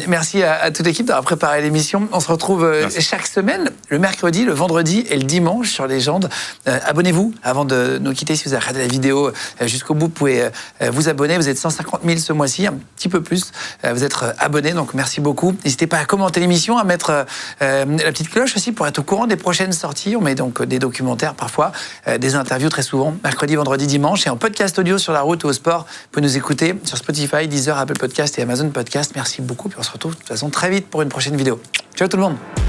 Merci à toute l'équipe d'avoir préparé l'émission. On se retrouve chaque semaine, le mercredi, le vendredi et le dimanche sur Légende. Abonnez-vous avant de nous quitter. Si vous avez regardé la vidéo jusqu'au bout, vous pouvez vous abonner. Vous êtes 150 000 ce mois-ci, un petit peu plus. Vous êtes abonnés, donc merci beaucoup. N'hésitez pas à commenter l'émission, à mettre la petite cloche aussi pour être au courant des prochaines sorties. On met donc des documentaires parfois, des interviews très souvent, mercredi, vendredi, dimanche, et en podcast audio sur la route ou au sport. Vous pouvez nous écouter sur Spotify, Deezer, Apple Podcast et Amazon Podcast. Merci beaucoup, puis on se retrouve de toute façon très vite pour une prochaine vidéo. Ciao tout le monde.